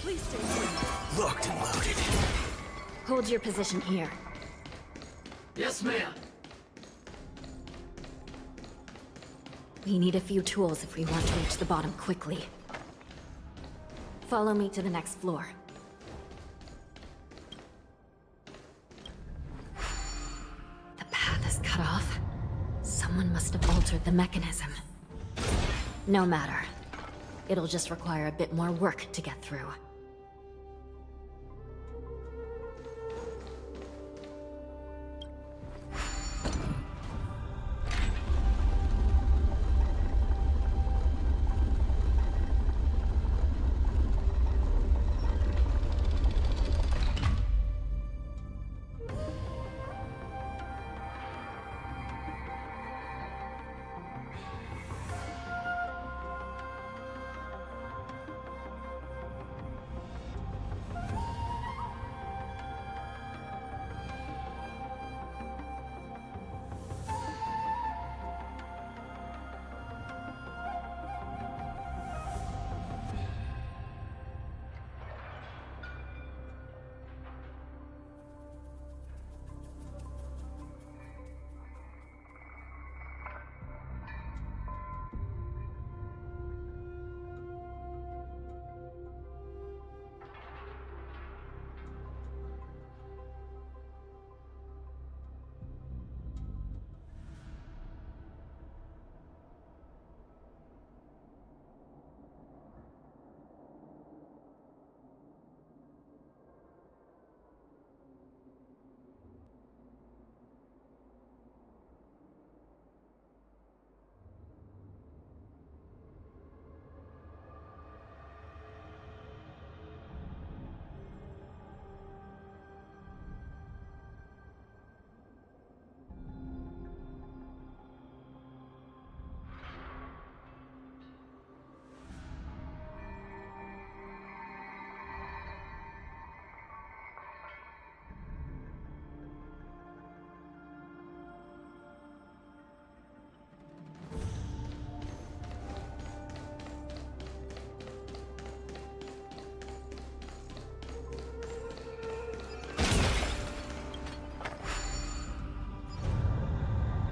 Please stay clear. Locked and loaded. Hold your position here. Yes, ma'am. We need a few tools if we want to reach the bottom quickly. Follow me to the next floor. The path is cut off. Someone must have altered the mechanism. No matter. It'll just require a bit more work to get through.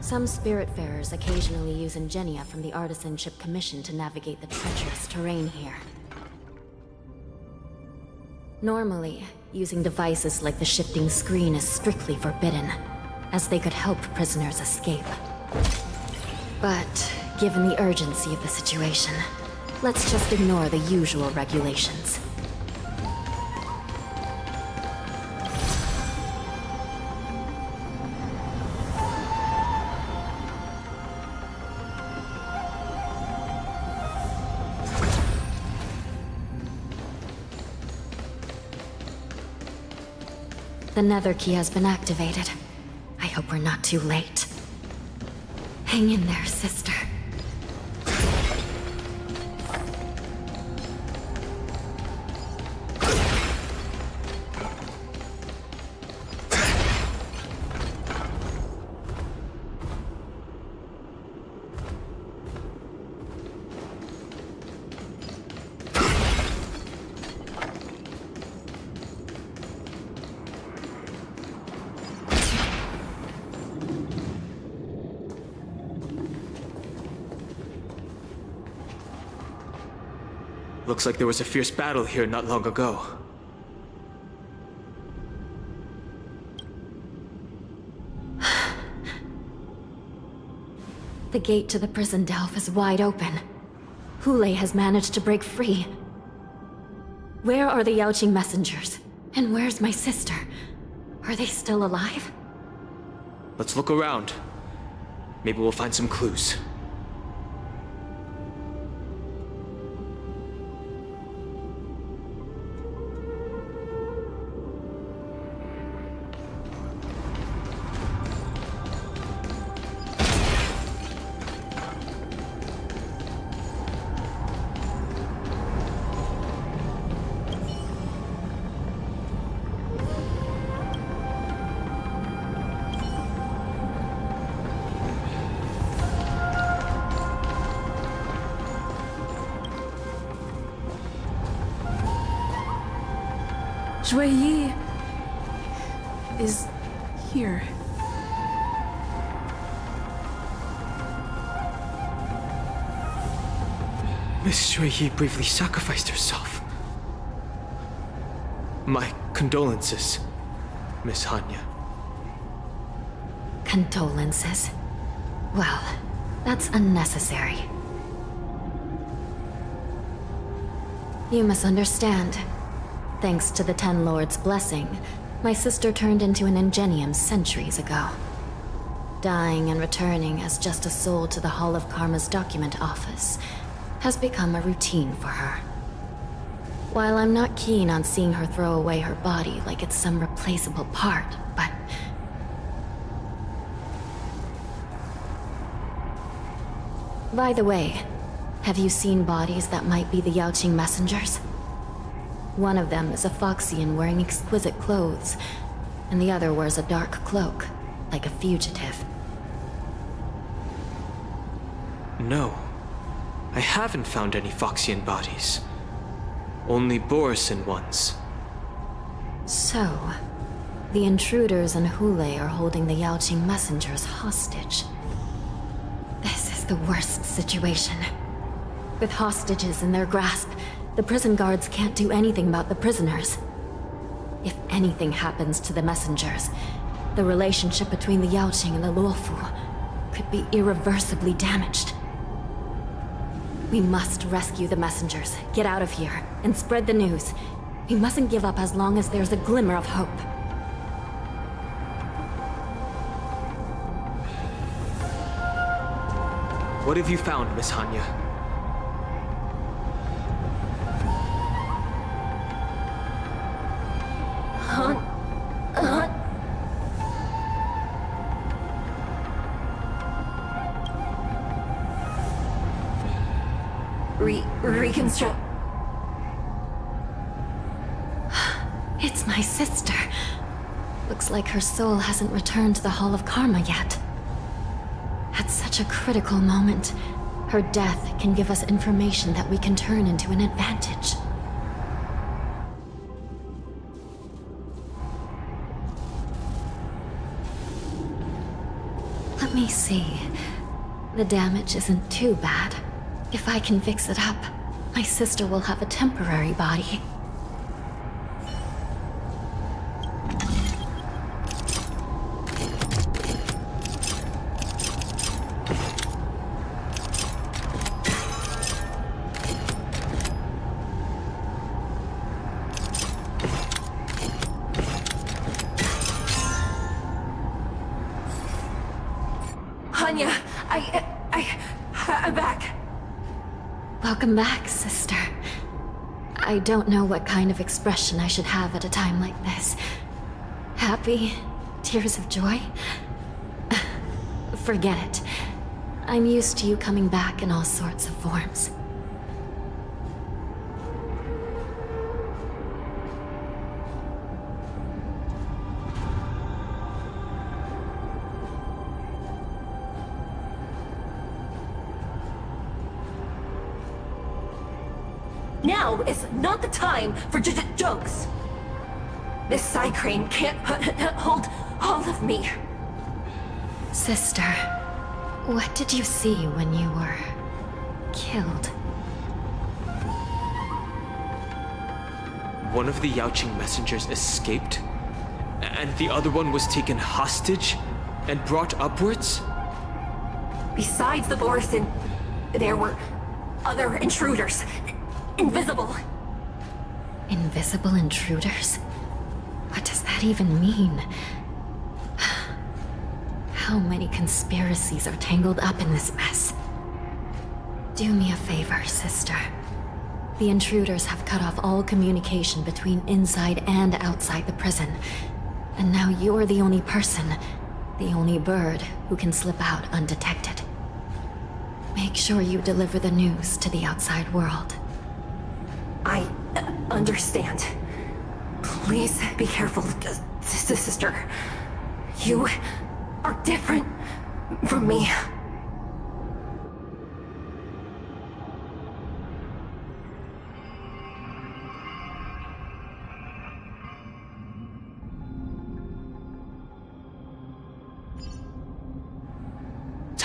Some Spiritfarers occasionally use ingenia from the Artisanship Commission to navigate the treacherous terrain here. Normally, using devices like the shifting screen is strictly forbidden, as they could help prisoners escape. But, given the urgency of the situation, let's just ignore the usual regulations. The nether key has been activated. I hope we're not too late. Hang in there, sister. Looks like there was a fierce battle here not long ago. The gate to the prison delve is wide open. Hule has managed to break free. Where are the Yaoqing messengers? And where's my sister? Are they still alive? Let's look around. Maybe we'll find some clues. Yi is here. Miss Yi bravely sacrificed herself. My condolences, Miss Hanya. Condolences? Well, that's unnecessary. You must understand. Thanks to the Ten Lords' blessing, my sister turned into an Ingenium centuries ago. Dying and returning as just a soul to the Hall of Karma's document office has become a routine for her. While I'm not keen on seeing her throw away her body like it's some replaceable part, but... By the way, have you seen bodies that might be the Yaoqing messengers? One of them is a Foxian wearing exquisite clothes, and the other wears a dark cloak, like a fugitive. No. I haven't found any Foxian bodies. Only Borisin ones. So, the intruders and Hule are holding the Yaoqing messengers hostage. This is the worst situation. With hostages in their grasp, the prison guards can't do anything about the prisoners. If anything happens to the messengers, the relationship between the Yaoqing and the Luofu could be irreversibly damaged. We must rescue the messengers, get out of here, and spread the news. We mustn't give up as long as there's a glimmer of hope. What have you found, Miss Hanya? Reconstruct. It's my sister. Looks like her soul hasn't returned to the Hall of Karma yet. At such a critical moment, her death can give us information that we can turn into an advantage. Let me see. The damage isn't too bad. If I can fix it up, my sister will have a temporary body. Hanya, I'm back. Welcome back, sister. I don't know what kind of expression I should have at a time like this. Happy? Tears of joy? Forget it. I'm used to you coming back in all sorts of forms. Now is not the time for jokes. This side crane can't hold all of me. Sister, what did you see when you were killed? One of the Yaoqing messengers escaped, and the other one was taken hostage and brought upwards? Besides the Borisin, there were other intruders. Invisible. Invisible intruders? What does that even mean? How many conspiracies are tangled up in this mess? Do me a favor, sister. The intruders have cut off all communication between inside and outside the prison. And now you're the only person, the only bird, who can slip out undetected. Make sure you deliver the news to the outside world. I understand. Please be careful, sister. You are different from me.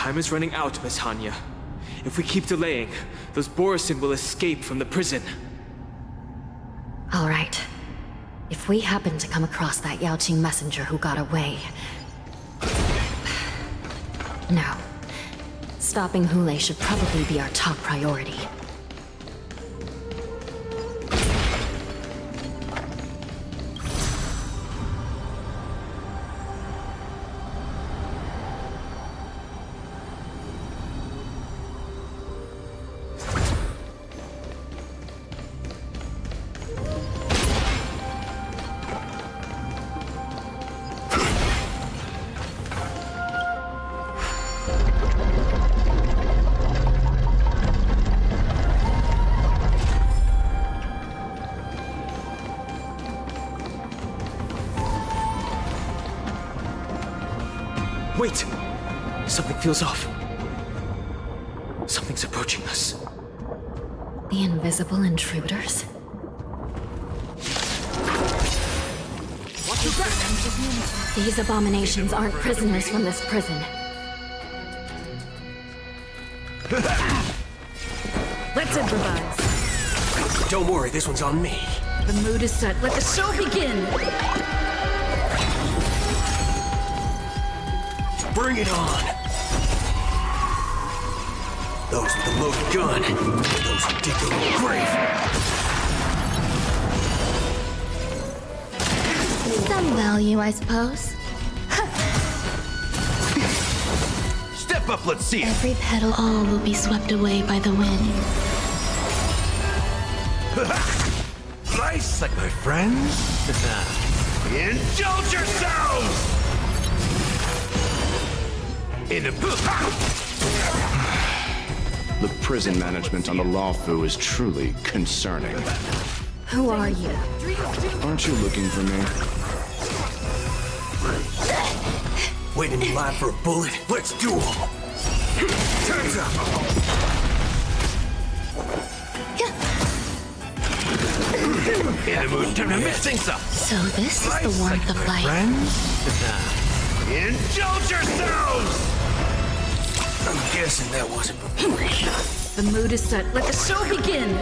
Time is running out, Miss Hanya. If we keep delaying, those Borisin will escape from the prison. All right. If we happen to come across that Yaoqing messenger who got away... No. Stopping Hule should probably be our top priority. Wait! Something feels off. Something's approaching us. The invisible intruders? Watch your back! These abominations aren't prisoners from this prison. Let's improvise. Don't worry, this one's on me. The mood is set. Let the show begin! Bring it on! Those with the loaded gun. Those who dig their own grave. Some value, I suppose. Step up, let's see it! Every petal, all will be swept away by the wind. Nice, like my friends. Indulge yourselves! In the prison management on the Lawfu is truly concerning. Who are you? Aren't you looking for me? waiting in line for a bullet. Let's do 'em. Turns up. In the mood, time to mix things up. So this is the warmth of life. Friends? Indulge yourselves! I'm guessing that wasn't before. The mood is set. Let the show begin!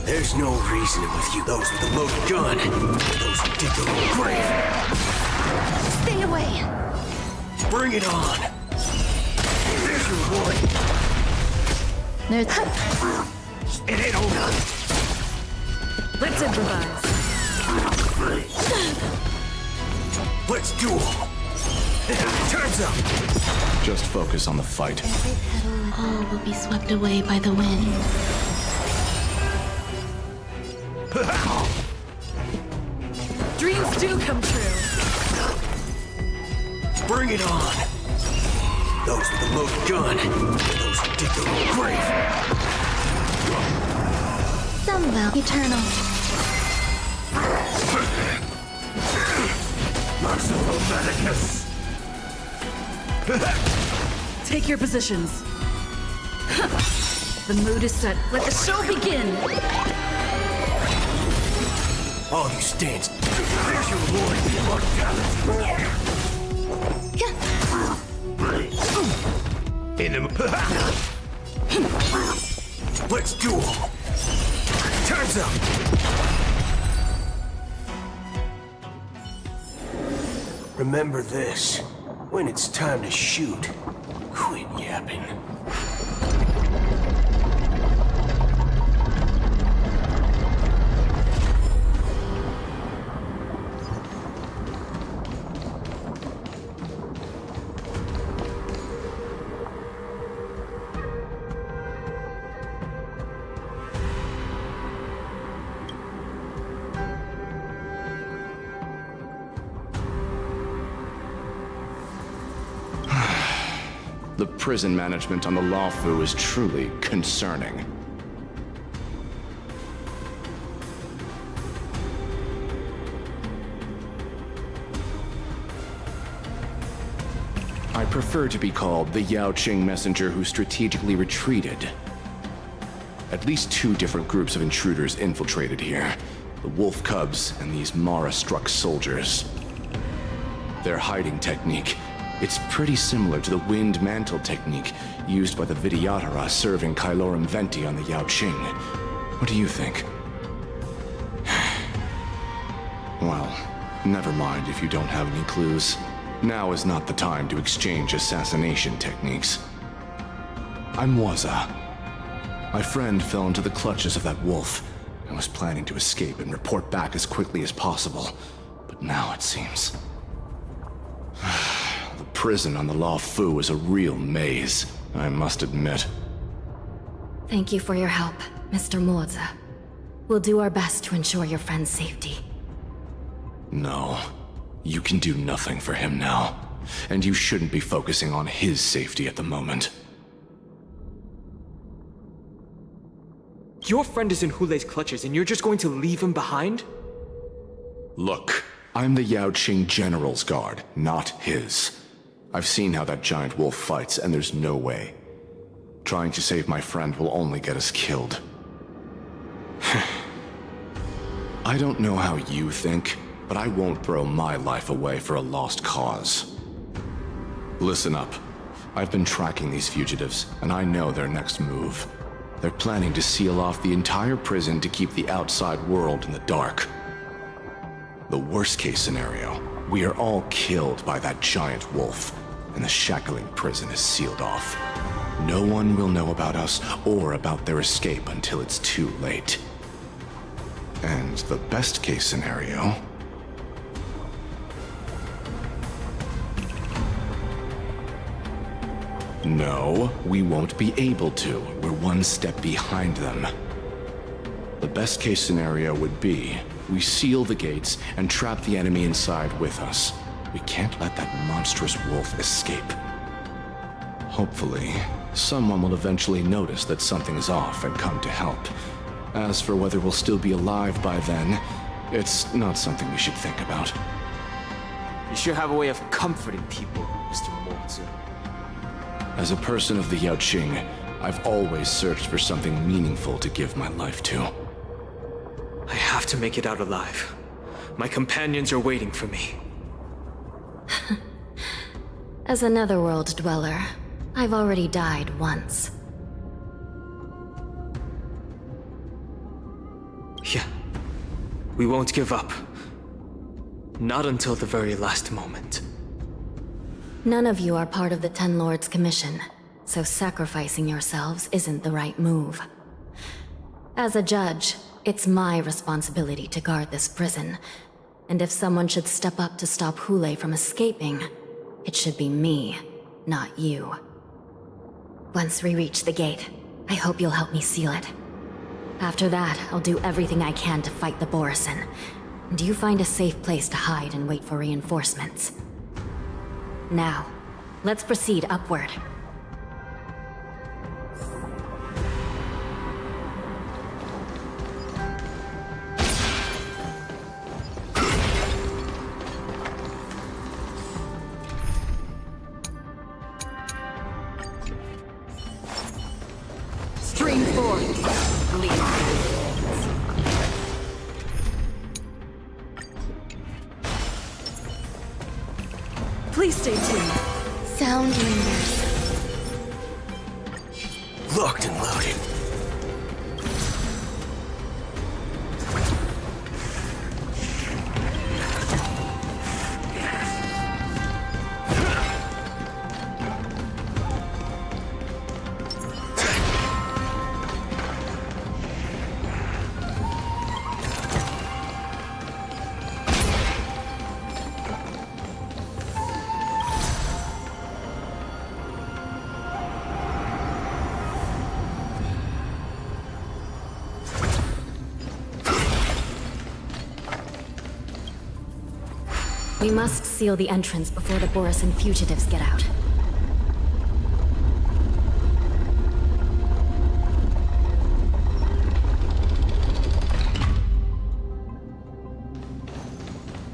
There's no reasoning with you. Those with the loaded gun. Those who dig their own grave. Stay away! Bring it on. There's your reward. There's... It ain't over. Let's improvise. Let's do 'em. Turns up. Just focus on the fight. Every petal and all will be swept away by the wind. Dreams do come true. Bring it on. Those with the loaded gun. Those who dig their own grave. Some value eternal. Maximum Medicus. Take your positions. The mood is set. Let the show begin! All you stands. There's your reward. In the... Let's do 'em. Turns up. Remember this. When it's time to shoot, quit yapping. The prison management on the Lawfu is truly concerning. I prefer to be called the Yaoqing messenger who strategically retreated. At least 2 different groups of intruders infiltrated here. The wolf cubs and these Mara-struck soldiers. Their hiding technique It's pretty similar to the wind mantle technique used by the Vidyadhara serving Kylorum Venti on the Yaoqing. What do you think? Well, never mind if you don't have any clues. Now is not the time to exchange assassination techniques. I'm Waza. My friend fell into the clutches of that wolf and was planning to escape and report back as quickly as possible. But now it seems... the prison on the Law Fu is a real maze, I must admit. Thank you for your help, Mr. Moza. We'll do our best to ensure your friend's safety. No. You can do nothing for him now. And you shouldn't be focusing on his safety at the moment. Your friend is in Hulei's clutches and you're just going to leave him behind? Look, I'm the Yaoqing General's guard, not his. I've seen how that giant wolf fights, and there's no way. Trying to save my friend will only get us killed. I don't know how you think, but I won't throw my life away for a lost cause. Listen up. I've been tracking these fugitives, and I know their next move. They're planning to seal off the entire prison to keep the outside world in the dark. The worst-case scenario, we are all killed by that giant wolf, and the shackling prison is sealed off. No one will know about us or about their escape until it's too late. And the best-case scenario... No, we won't be able to. We're one step behind them. The best-case scenario would be we seal the gates and trap the enemy inside with us. We can't let that monstrous wolf escape. Hopefully, someone will eventually notice that something's off and come to help. As for whether we'll still be alive by then, it's not something we should think about. You sure have a way of comforting people, Mr. Moza. As a person of the Yaoqing, I've always searched for something meaningful to give my life to. I have to make it out alive. My companions are waiting for me. As a netherworld dweller, I've already died once. Yeah. We won't give up. Not until the very last moment. None of you are part of the Ten Lords' commission, so sacrificing yourselves isn't the right move. As a judge, it's my responsibility to guard this prison, and if someone should step up to stop Hulei from escaping, it should be me, not you. Once we reach the gate, I hope you'll help me seal it. After that, I'll do everything I can to fight the Borisin, and you find a safe place to hide and wait for reinforcements. Now, let's proceed upward. Stream 4. Lead. Please stay tuned. Sound lingers. Locked and loaded. We must seal the entrance before the Borisin fugitives get out.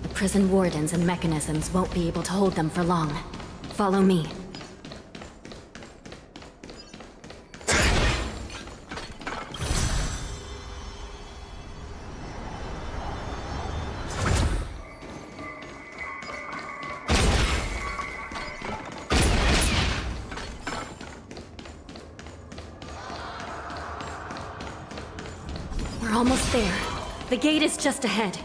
The prison wardens and mechanisms won't be able to hold them for long. Follow me. Almost there. The gate is just ahead.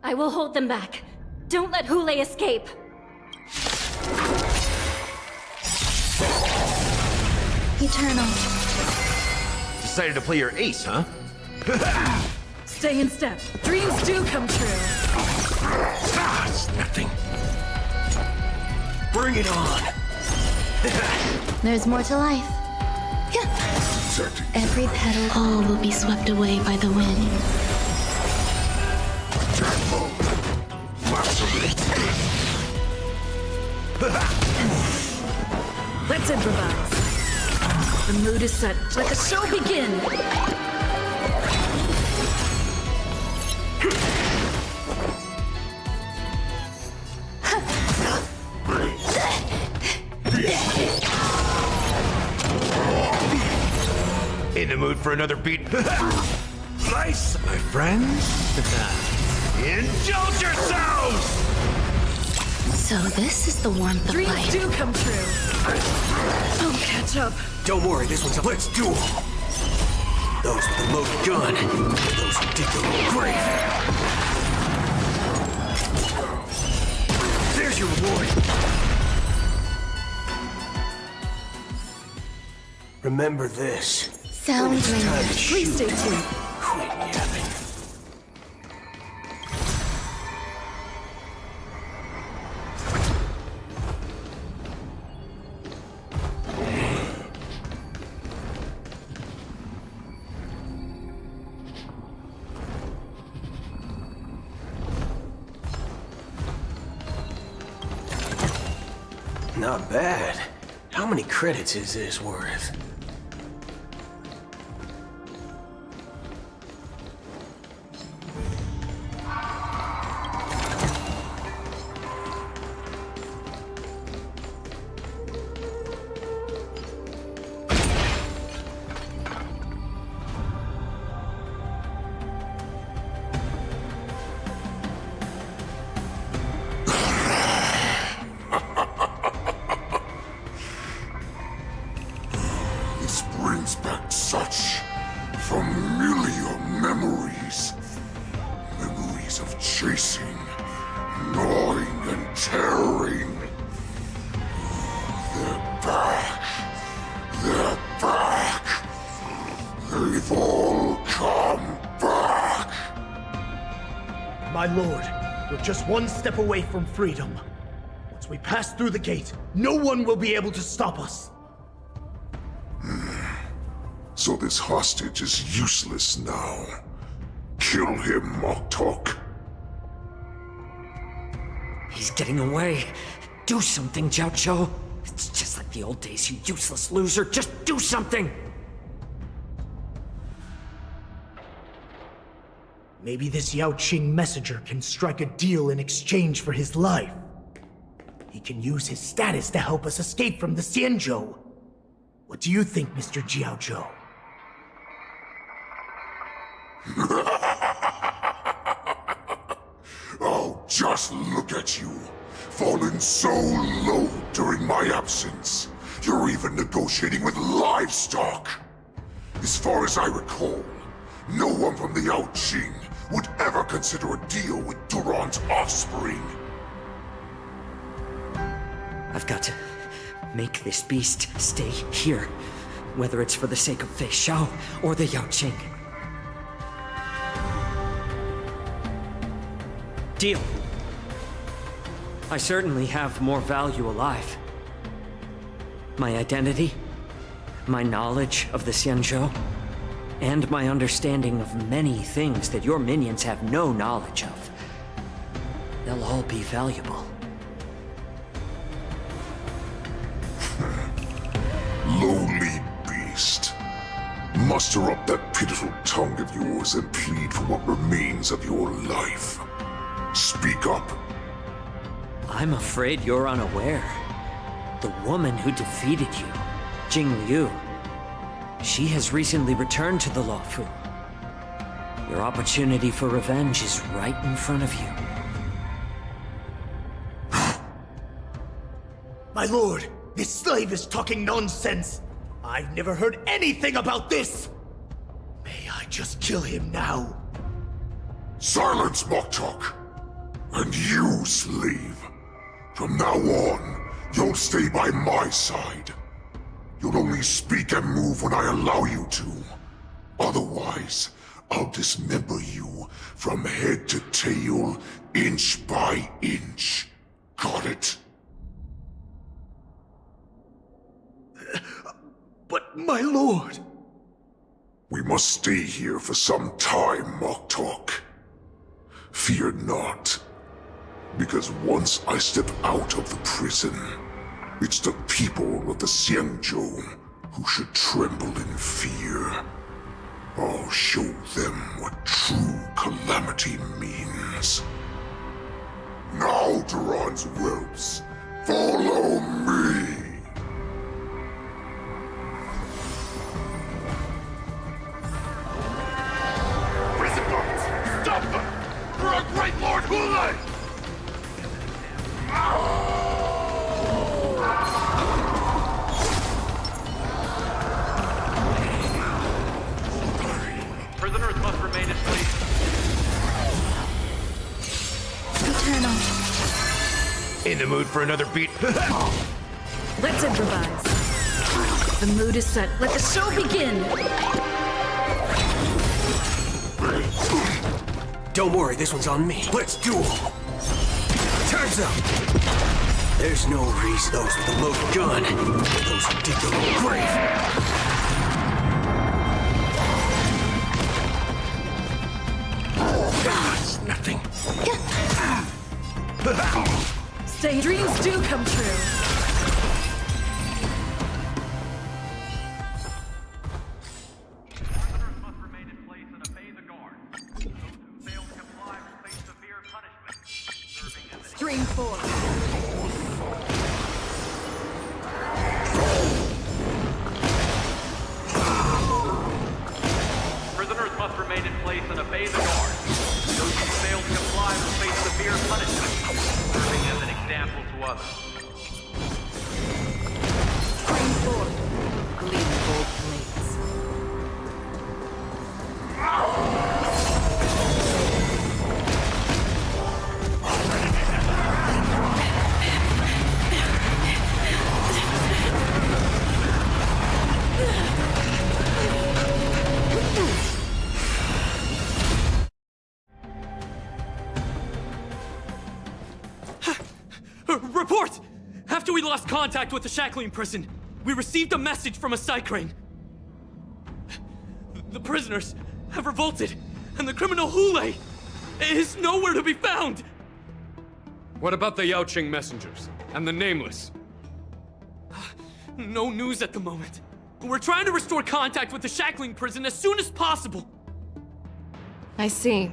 I will hold them back. Don't let Hule escape. Eternal. Decided to play your ace, huh? Stay in step. Dreams do come true. Ah, it's nothing. Bring it on. There's more to life. Every petal, all will be swept away by the wind. Let's improvise. The mood is set. Let the show begin. In the mood for another beat? Nice, my friends. Indulge yourselves! So this is the warmth of Dreams life. do come true. Don't catch up. Don't worry, this one's a let's duel. Those with the loaded gun, those who dig their own grave. There's your reward. Remember this. Sound When it's time to ring. shoot, Please stay tuned. quit yapping. Not bad. How many credits is this worth? This brings back such familiar memories. Memories of chasing, gnawing, and tearing. They're back. They're back. They've all come back. My lord, we're just one step away from freedom. Once we pass through the gate, no one will be able to stop us. So this hostage is useless now. Kill him, Moktok. He's getting away. Do something, Jiaozhou. It's just like the old days, you useless loser. Just do something! Maybe this Yao Qing messenger can strike a deal in exchange for his life. He can use his status to help us escape from the Xianzhou. What do you think, Mr. Jiaozhou? Oh, just look at you. Fallen so low during my absence. You're even negotiating with livestock. As far as I recall, no one from the Yao Qing would ever consider a deal with Duran's offspring. I've got to make this beast stay here. Whether it's for the sake of Fei Xiao or the Yao Qing. Deal. I certainly have more value alive. My identity, my knowledge of the Xianzhou, and my understanding of many things that your minions have no knowledge of. They'll all be valuable. Lowly beast. Muster up that pitiful tongue of yours and plead for what remains of your life. Speak up. I'm afraid you're unaware. The woman who defeated you, Jing Liu, she has recently returned to the Luofu. Your opportunity for revenge is right in front of you. My lord, this slave is talking nonsense. I've never heard anything about this. May I just kill him now? Silence, mock talk. And you, slave. From now on, you'll stay by my side. You'll only speak and move when I allow you to. Otherwise, I'll dismember you from head to tail, inch by inch. Got it? But my lord... We must stay here for some time, mock talk. Fear not. Because once I step out of the prison, it's the people of the Xianzhou who should tremble in fear. I'll show them what true calamity means. Now, Duran's whelps, follow me! Prison guards! Stop them! For our great Lord Hulei! Prisoners must remain in place. Eternal. In the mood for another beat? Let's improvise. The mood is set. Let the show begin! Don't worry, this one's on me. Let's duel! Turns up! There's no reason those with a loaded gun, those who dig their own grave. It's nothing. Say dreams do come true. Prisoners must remain in place and obey the guard. Those who fail to comply will face severe punishment, serving as an Stream 4. Prisoners must remain in place and obey the guard. Those who fail to comply will face severe punishment, serving as an example to others. Stream 4. Gleam gold plates. Report! After we lost contact with the shackling prison, we received a message from a Psycrane. The prisoners have revolted, and the criminal Hulei is nowhere to be found! What about the Yaoqing messengers and the Nameless? No news at the moment. We're trying to restore contact with the shackling prison as soon as possible. I see.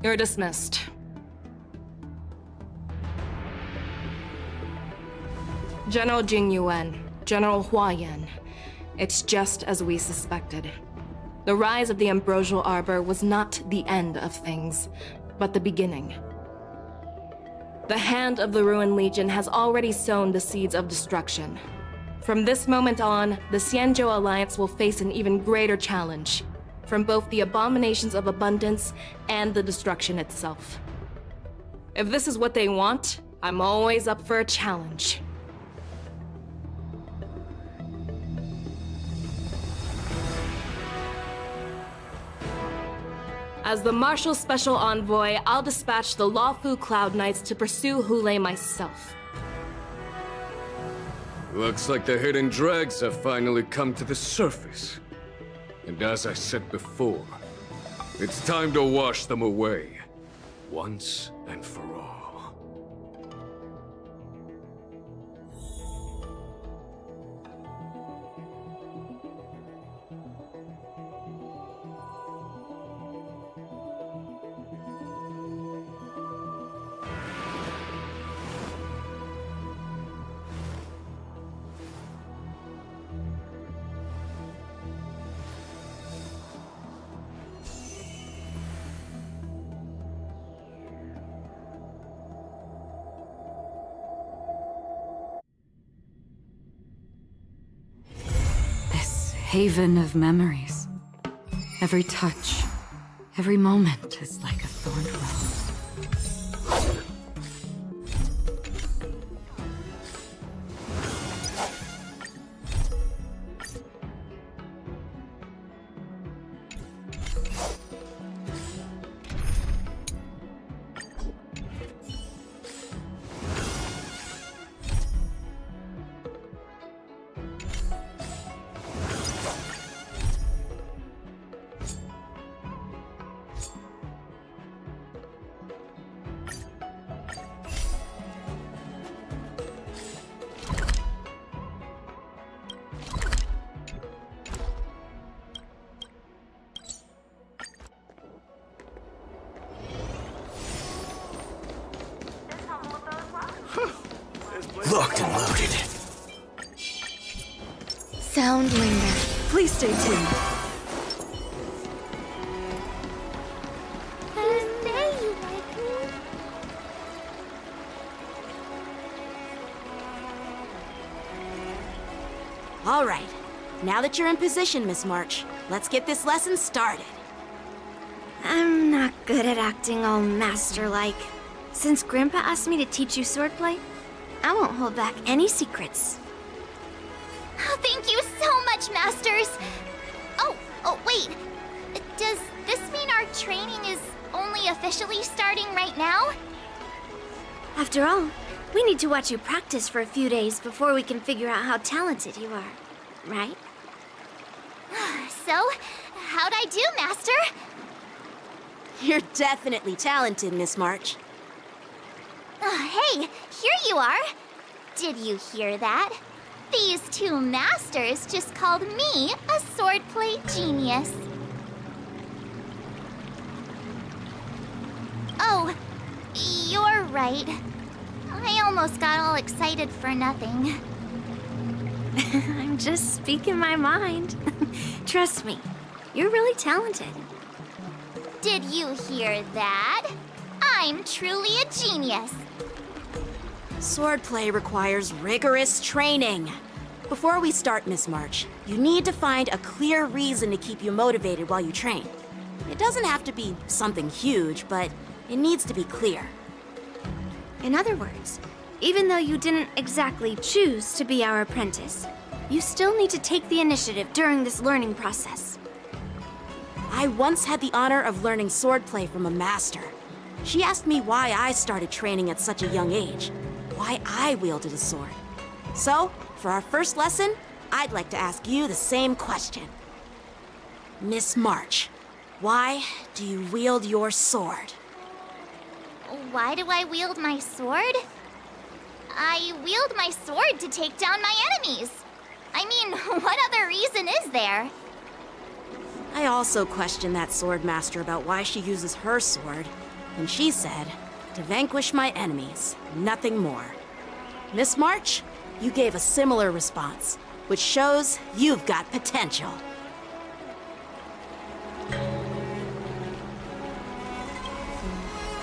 You're dismissed. General Jing Yuan, General Hua Yan. It's just as we suspected. The rise of the Ambrosial Arbor was not the end of things, but the beginning. The hand of the Ruined Legion has already sown the seeds of destruction. From this moment on, the Xianzhou Alliance will face an even greater challenge, from both the abominations of abundance and the destruction itself. If this is what they want, I'm always up for a challenge. As the Marshal Special Envoy, I'll dispatch the Lawfu Cloud Knights to pursue Hulei myself. Looks like the hidden dregs have finally come to the surface. And as I said before, it's time to wash them away, once and for all. haven of memories. Every touch, every moment is like a thorned rose. Locked and loaded. Sound linger. Please stay tuned. All right. Now that you're in position, Miss March, let's get this lesson started. I'm not good at acting all master-like. Since Grandpa asked me to teach you swordplay, I won't hold back any secrets. Oh, thank you so much, Masters! Oh, wait. Does this mean our training is only officially starting right now? After all, we need to watch you practice for a few days before we can figure out how talented you are, right? So, how'd I do, Master? You're definitely talented, Miss March. Hey, here you are. Did you hear that? These two masters just called me a swordplay genius. Oh, you're right. I almost got all excited for nothing. I'm just speaking my mind. Trust me, you're really talented. Did you hear that? I'm truly a genius. Swordplay requires rigorous training. Before we start, Miss March, you need to find a clear reason to keep you motivated while you train. It doesn't have to be something huge, but it needs to be clear. In other words, even though you didn't exactly choose to be our apprentice, you still need to take the initiative during this learning process. I once had the honor of learning swordplay from a master. She asked me why I started training at such a young age, why I wielded a sword. So, for our first lesson, I'd like to ask you the same question. Miss March, why do you wield your sword? Why do I wield my sword? I wield my sword to take down my enemies. I mean, what other reason is there? I also questioned that sword master about why she uses her sword, and she said, to vanquish my enemies, nothing more. Miss March, you gave a similar response, which shows you've got potential.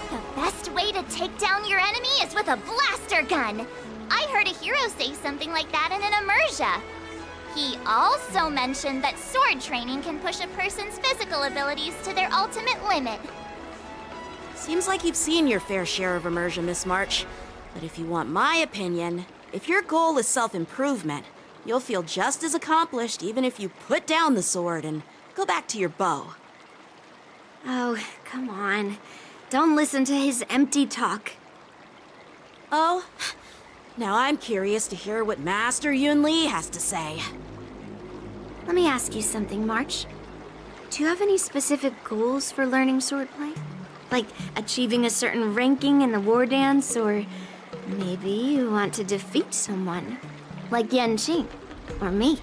The best way to take down your enemy is with a blaster gun. I heard a hero say something like that in an immersia. He also mentioned that sword training can push a person's physical abilities to their ultimate limit. Seems like you've seen your fair share of immersion, Miss March. But if you want my opinion, if your goal is self-improvement, you'll feel just as accomplished even if you put down the sword and go back to your bow. Oh, come on. Don't listen to his empty talk. Oh, now I'm curious to hear what Master Yunli has to say. Let me ask you something, March. Do you have any specific goals for learning swordplay? Like achieving a certain ranking in the war dance, or maybe you want to defeat someone, like Yanqing, or me.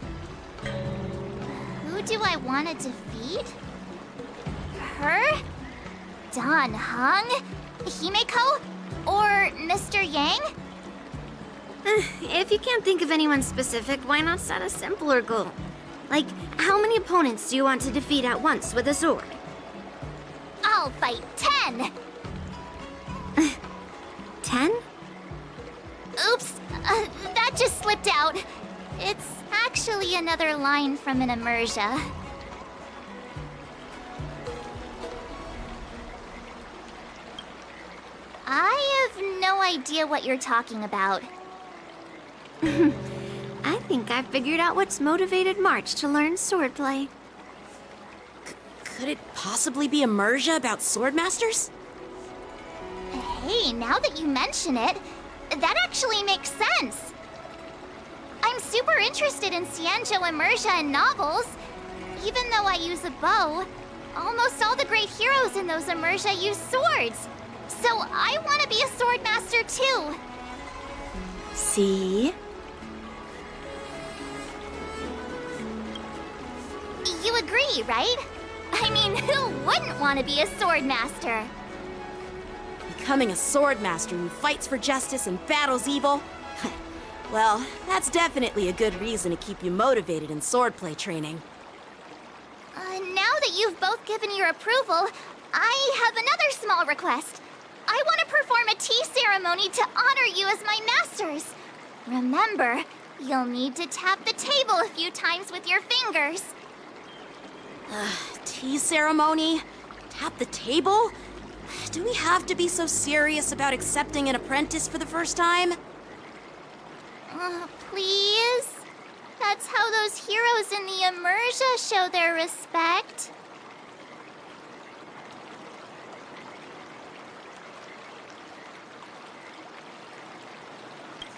Who do I want to defeat? Her? Dan Heng? Himeko? Or Mr. Yang? If you can't think of anyone specific, why not set a simpler goal? Like, how many opponents do you want to defeat at once with a sword? I'll fight 10! 10? Oops, that just slipped out. It's actually be another line from an immersia. I have no idea what you're talking about. I think I figured out what's motivated March to learn swordplay. Could it possibly be immersia about swordmasters? Hey, now that you mention it, that actually makes sense. I'm super interested in Xianzhou immersia and novels. Even though I use a bow, almost all the great heroes in those immersia use swords. So I want to be a swordmaster too. See? You agree, right? I mean, who wouldn't want to be a swordmaster? Becoming a swordmaster who fights for justice and battles evil? Well, that's definitely a good reason to keep you motivated in swordplay training. Now that you've both given your approval, I have another small request. I want to perform a tea ceremony to honor you as my masters. Remember, you'll need to tap the table a few times with your fingers. Tea ceremony? Tap the table? Do we have to be so serious about accepting an apprentice for the first time? Please? That's how those heroes in the immersia show their respect.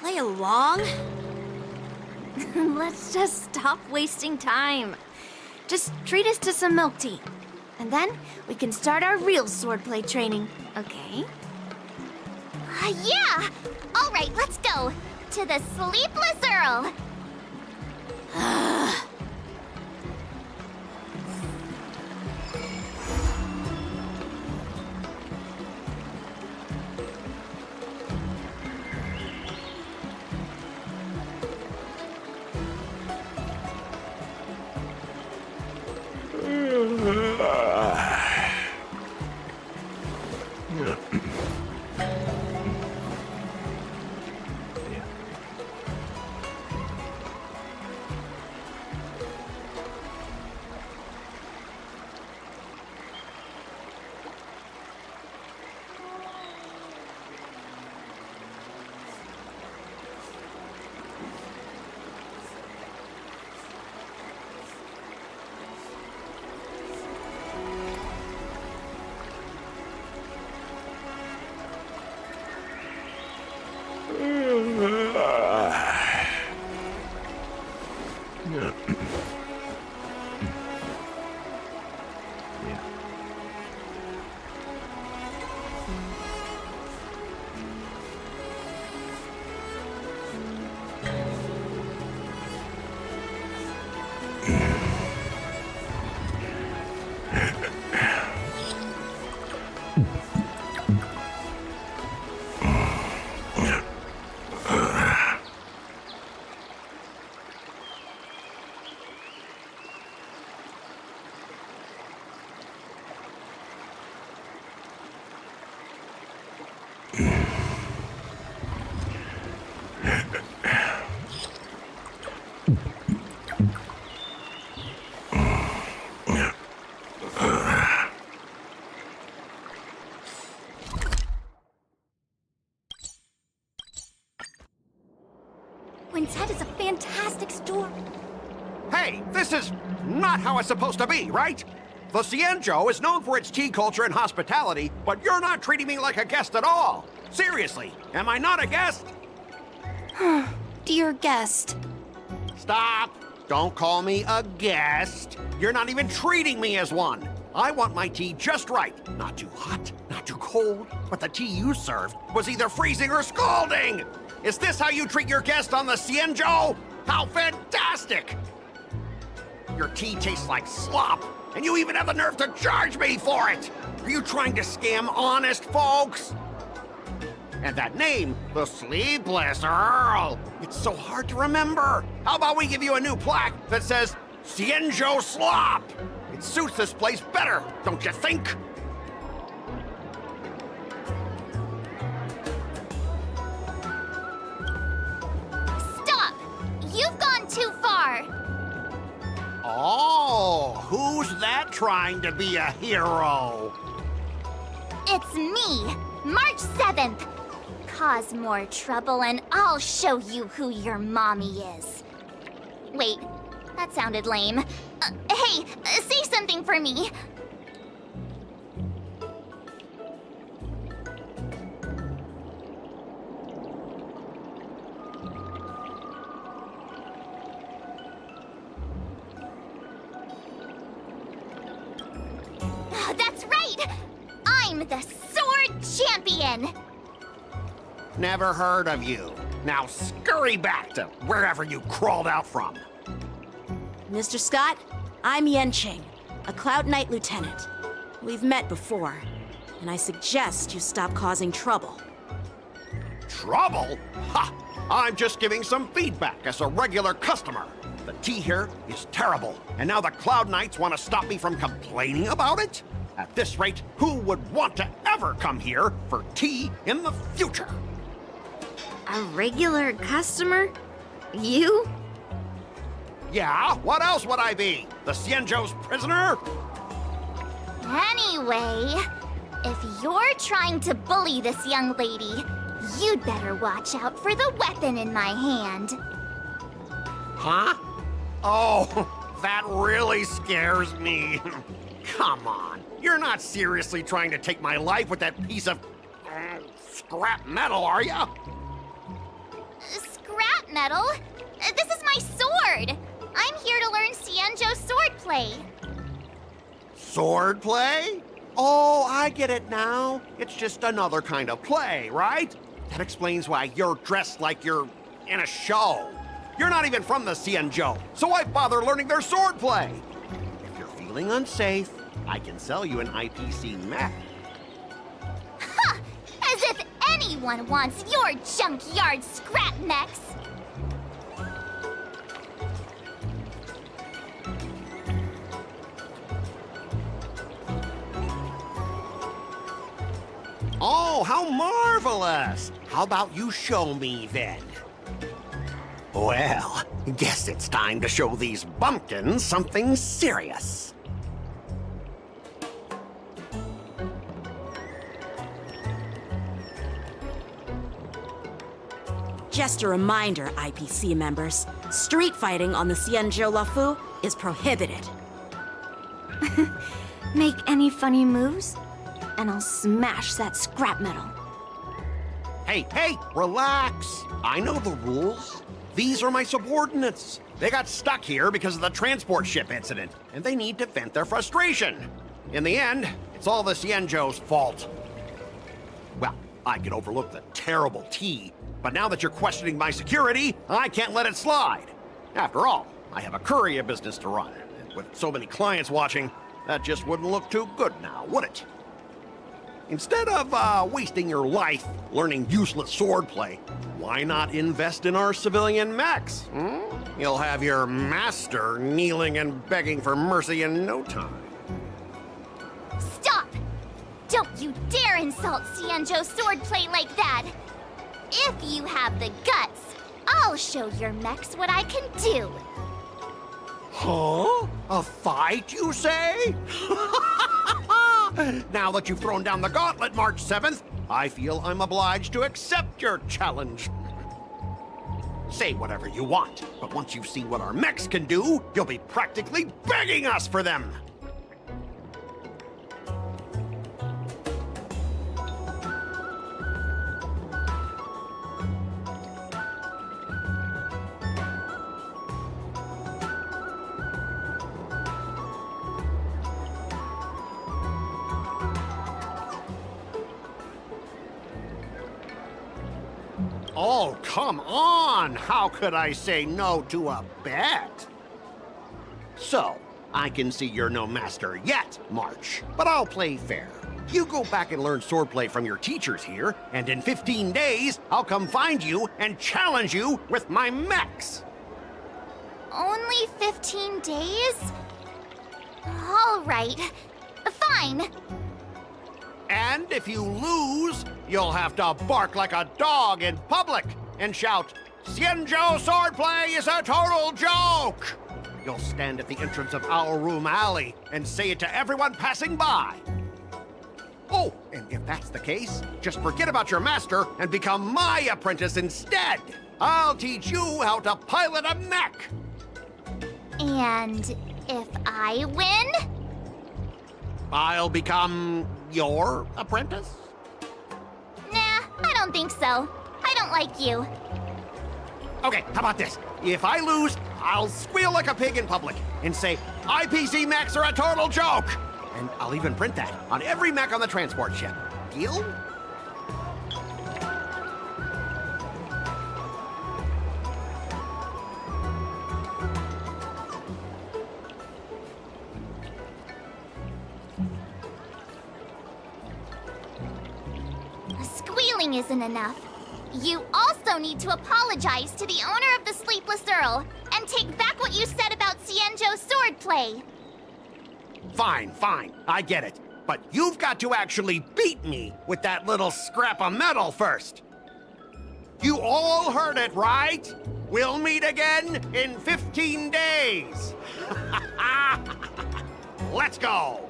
Play along? Let's just stop wasting time. Just treat us to some milk tea. And then we can start our real swordplay training, okay? Yeah! All right, let's go. To the Sleepless Earl. Quintet is a fantastic store. Hey, this is not how it's supposed to be, right? The Xianzhou is known for its tea culture and hospitality, but you're not treating me like a guest at all. Seriously, am I not a guest? Dear guest. Stop! Don't call me a guest. You're not even treating me as one. I want my tea just right. Not too hot, not too cold, but the tea you served was either freezing or scalding! Is this how you treat your guest on the Xianzhou? How fantastic! Your tea tastes like slop, and you even have the nerve to charge me for it! Are you trying to scam honest folks? And that name, the Sleepless Earl, it's so hard to remember. How about we give you a new plaque that says Xianzhou Slop? It suits this place better, don't you think? Stop! You've gone too far. who's that trying to be a hero? It's me, March 7th. Cause more trouble and I'll show you who your mommy is. Wait, that sounded lame. Hey, say something for me. That's right! I'm the sword champion! Never heard of you. Now scurry back to wherever you crawled out from. Mr. Scott, I'm Yenching, a Cloud Knight lieutenant. We've met before, and I suggest you stop causing trouble. Trouble? Ha! I'm just giving some feedback as a regular customer. The tea here is terrible, and now the Cloud Knights want to stop me from complaining about it? At this rate, who would want to ever come here for tea in the future? A regular customer? You? Yeah, what else would I be? The Xianzhou's prisoner? Anyway, if you're trying to bully this young lady, you'd better watch out for the weapon in my hand. Huh? Oh, that really scares me. Come on, you're not seriously trying to take my life with that piece of scrap metal, are you? Scrap metal? This is my sword! I'm here to learn Xianzhou swordplay. Swordplay? Oh, I get it now. It's just another kind of play, right? That explains why you're dressed like you're in a show. You're not even from the Xianzhou, so why bother learning their swordplay? If you're feeling unsafe, I can sell you an IPC mech. Ha! As if anyone wants your junkyard scrap mechs! Oh, how marvelous! How about you show me then? Well, guess it's time to show these bumpkins something serious. Just a reminder, IPC members, street fighting on the Xianzhou Lafu is prohibited. Make any funny moves, and I'll smash that scrap metal. Hey, relax. I know the rules. These are my subordinates. They got stuck here because of the transport ship incident, and they need to vent their frustration. In the end, it's all the Xianzhou's fault. Well, I could overlook the terrible tea, but now that you're questioning my security, I can't let it slide. After all, I have a courier business to run, and with so many clients watching, that just wouldn't look too good now, would it? Instead of wasting your life learning useless swordplay, why not invest in our civilian mechs? You'll have your master kneeling and begging for mercy in no time. Stop! Don't you dare insult Xianzhou swordplay like that! If you have the guts, I'll show your mechs what I can do! Huh? A fight, you say? Now that you've thrown down the gauntlet, March 7th, I feel I'm obliged to accept your challenge. Say whatever you want, but once you've seen what our mechs can do, you'll be practically begging us for them! Oh, come on! How could I say no to a bet? So, I can see you're no master yet, March, but I'll play fair. You go back and learn swordplay from your teachers here, and in 15 days, I'll come find you and challenge you with my mechs! Only 15 days? All right. Fine. And if you lose, you'll have to bark like a dog in public and shout, "Xianzhou swordplay is a total joke!" You'll stand at the entrance of our room alley and say it to everyone passing by. Oh, and if that's the case, just forget about your master and become my apprentice instead. I'll teach you how to pilot a mech. And if I win? I'll become your apprentice? Nah, I don't think so. I don't like you. Okay, how about this? If I lose, I'll squeal like a pig in public and say, IPC mechs are a total joke! And I'll even print that on every mech on the transport ship. Deal? Squealing isn't enough. You also need to apologize to the owner of the Sleepless Earl and take back what you said about Xianzhou's swordplay. Fine, fine, I get it. But you've got to actually beat me with that little scrap of metal first. You all heard it, right? We'll meet again in 15 days. Let's go.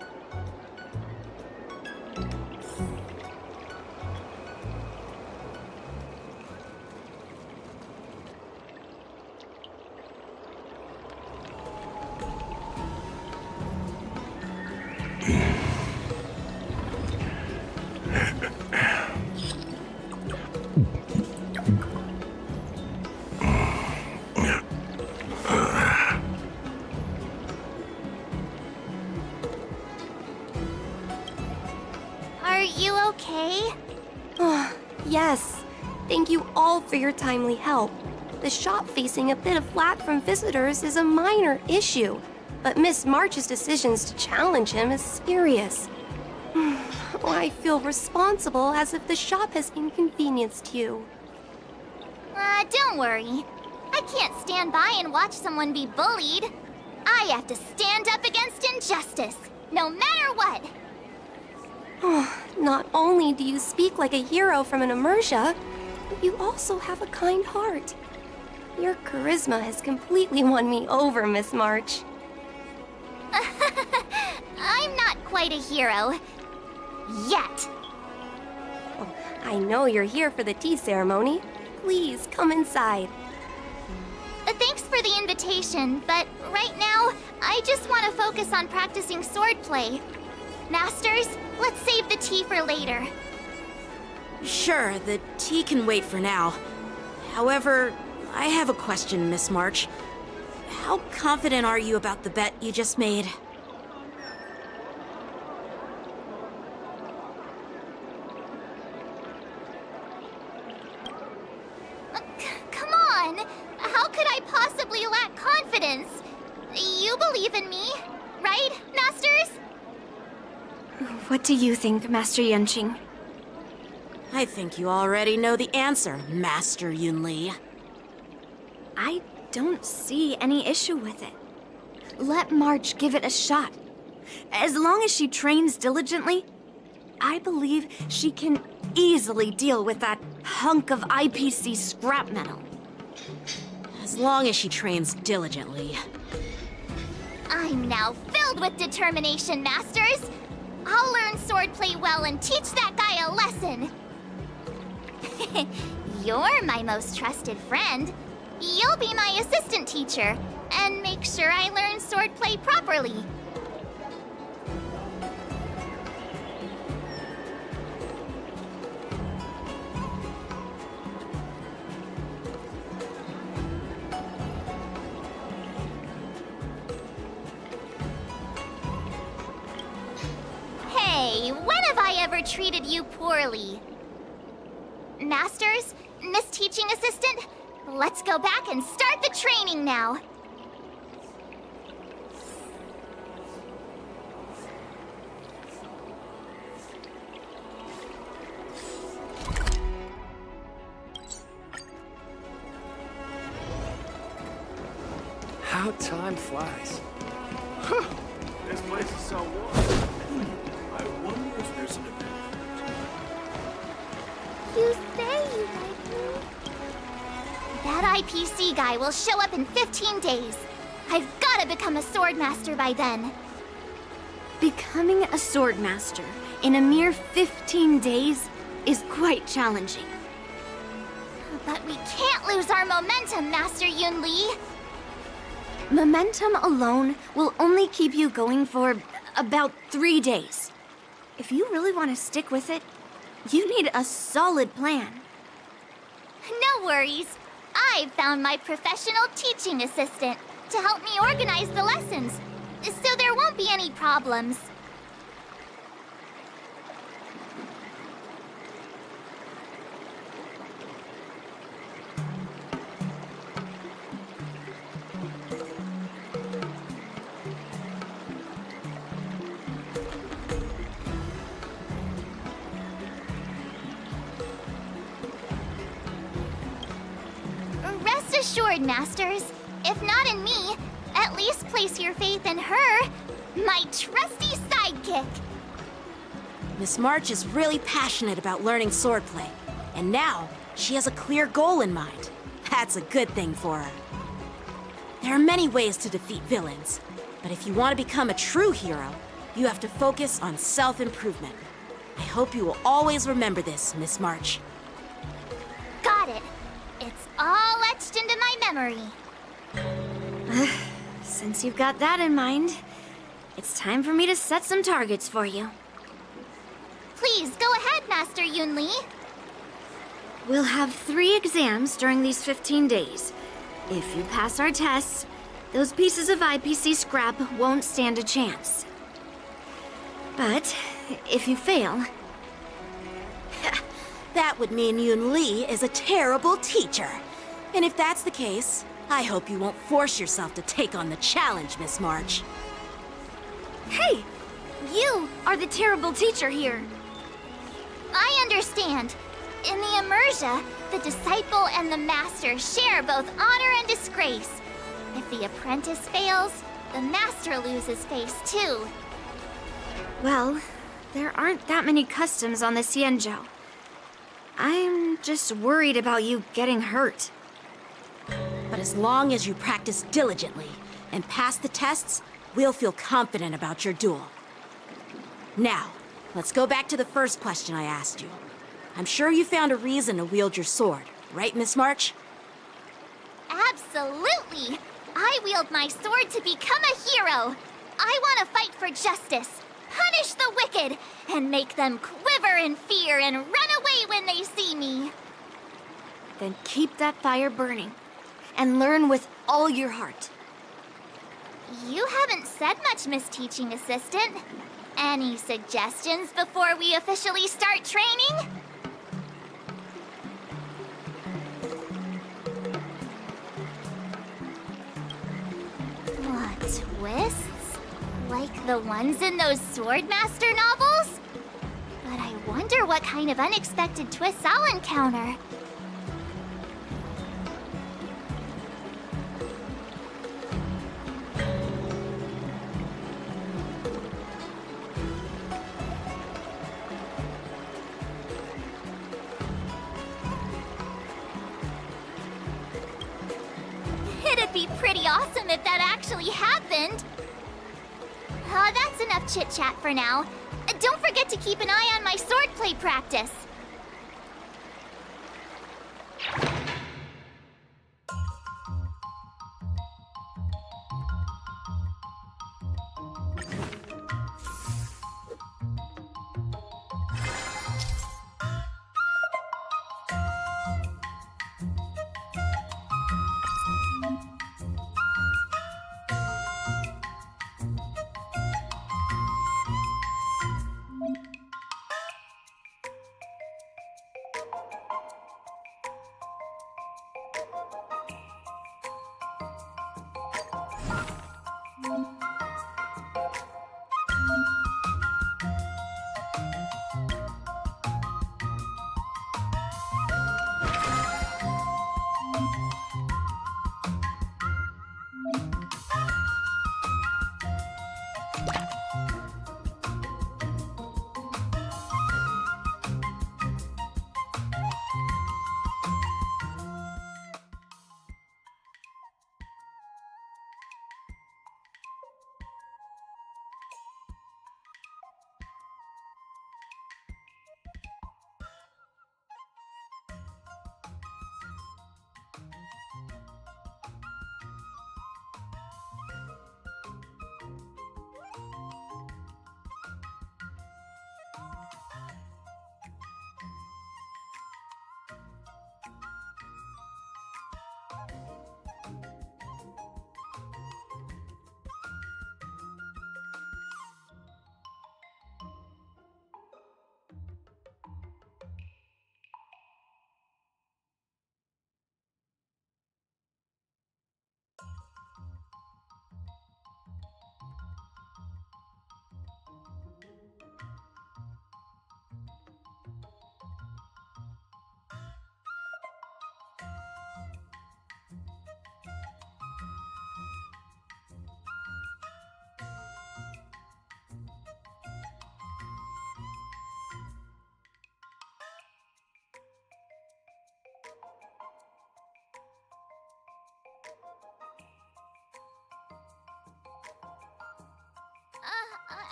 Are you okay? Yes. Thank you all for your timely help. The shop facing a bit of flack from visitors is a minor issue, but Miss March's decisions to challenge him is serious. I feel responsible as if the shop has inconvenienced you. Don't worry. I can't stand by and watch someone be bullied. I have to stand up against injustice, no matter what. Not only do you speak like a hero from an immersia, but you also have a kind heart. Your charisma has completely won me over, Miss March. I'm not quite a hero. Yet. I know you're here for the tea ceremony. Please, come inside. Thanks for the invitation, but right now, I just want to focus on practicing swordplay. Masters, let's save the tea for later. Sure, the tea can wait for now. However, I have a question, Miss March. How confident are you about the bet you just made? Come on! How could I possibly lack confidence? You believe in me, right, Masters? What do you think, Master Yanqing? I think you already know the answer, Master Yunli. I don't see any issue with it. Let March give it a shot. As long as she trains diligently, I believe she can easily deal with that hunk of IPC scrap metal. As long as she trains diligently. I'm now filled with determination, Masters. I'll learn swordplay well and teach that guy a lesson. You're my most trusted friend. You'll be my assistant teacher and make sure I learn swordplay properly. Hey, when have I ever treated you poorly? Masters, Miss Teaching Assistant, let's go back and start the training now. How time flies. Huh. This place is so warm. I wonder if there's an event. You say you like me? That IPC guy will show up in 15 days. I've gotta become a swordmaster by then. Becoming a swordmaster in a mere 15 days is quite challenging. But we can't lose our momentum, Master Yunli. Momentum alone will only keep you going for about 3 days. If you really want to stick with it, you need a solid plan. No worries. I've found my professional teaching assistant to help me organize the lessons, so there won't be any problems. Rest assured, Masters. If not in me, at least place your faith in her, my trusty sidekick. Miss March is really passionate about learning swordplay, and now she has a clear goal in mind. That's a good thing for her. There are many ways to defeat villains, but if you want to become a true hero, you have to focus on self-improvement. I hope you will always remember this, Miss March. Got it. It's all etched into my memory. Since you've got that in mind, it's time for me to set some targets for you. Please, go ahead, Master Yunli. We'll have 3 exams during these 15 days. If you pass our tests, those pieces of IPC scrap won't stand a chance. But if you fail... That would mean Yunli is a terrible teacher. And if that's the case, I hope you won't force yourself to take on the challenge, Miss March. Hey! You are the terrible teacher here. I understand. In the Immersia, the disciple and the master share both honor and disgrace. If the apprentice fails, the master loses face too. Well, there aren't that many customs on the Xianzhou. I'm just worried about you getting hurt. But as long as you practice diligently and pass the tests, we'll feel confident about your duel. Now, let's go back to the first question I asked you. I'm sure you found a reason to wield your sword, right, Miss March? Absolutely! I wield my sword to become a hero! I want to fight for justice, punish the wicked, and make them quiver in fear and run away when they see me! Then keep that fire burning, and learn with all your heart. You haven't said much, Miss Teaching Assistant. Any suggestions before we officially start training? What twists? Like the ones in those Swordmaster novels? But I wonder what kind of unexpected twists I'll encounter. It'd be pretty awesome if that actually happened. That's enough chit-chat for now. Don't forget to keep an eye on my swordplay practice.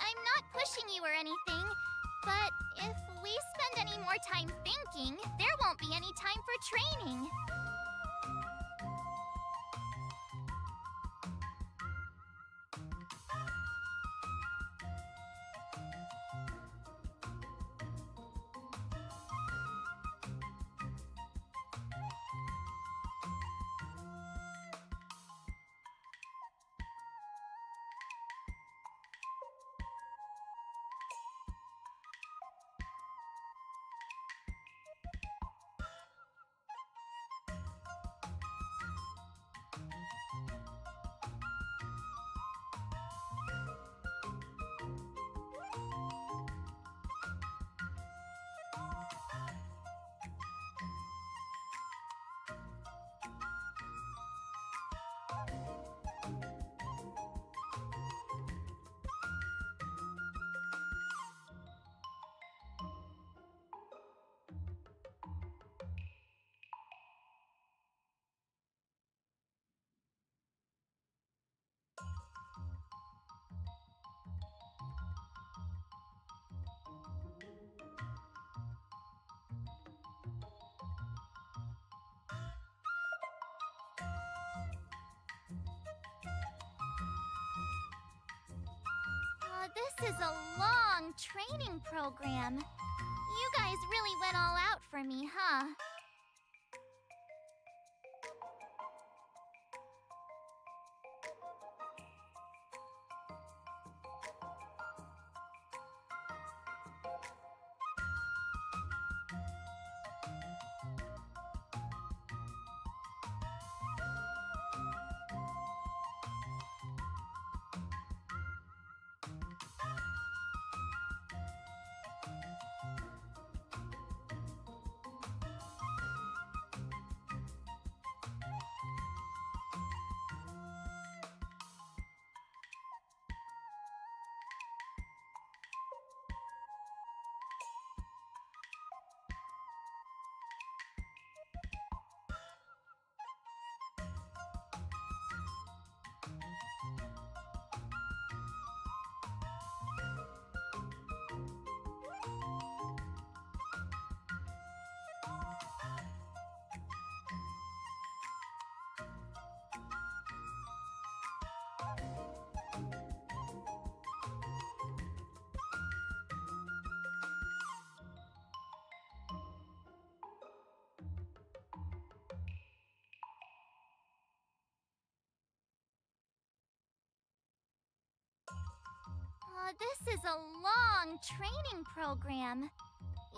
I'm not pushing you or anything, but if we spend any more time thinking, there won't be any time for training. This is a long training program. You guys really went all out for me, huh? This is a long training program.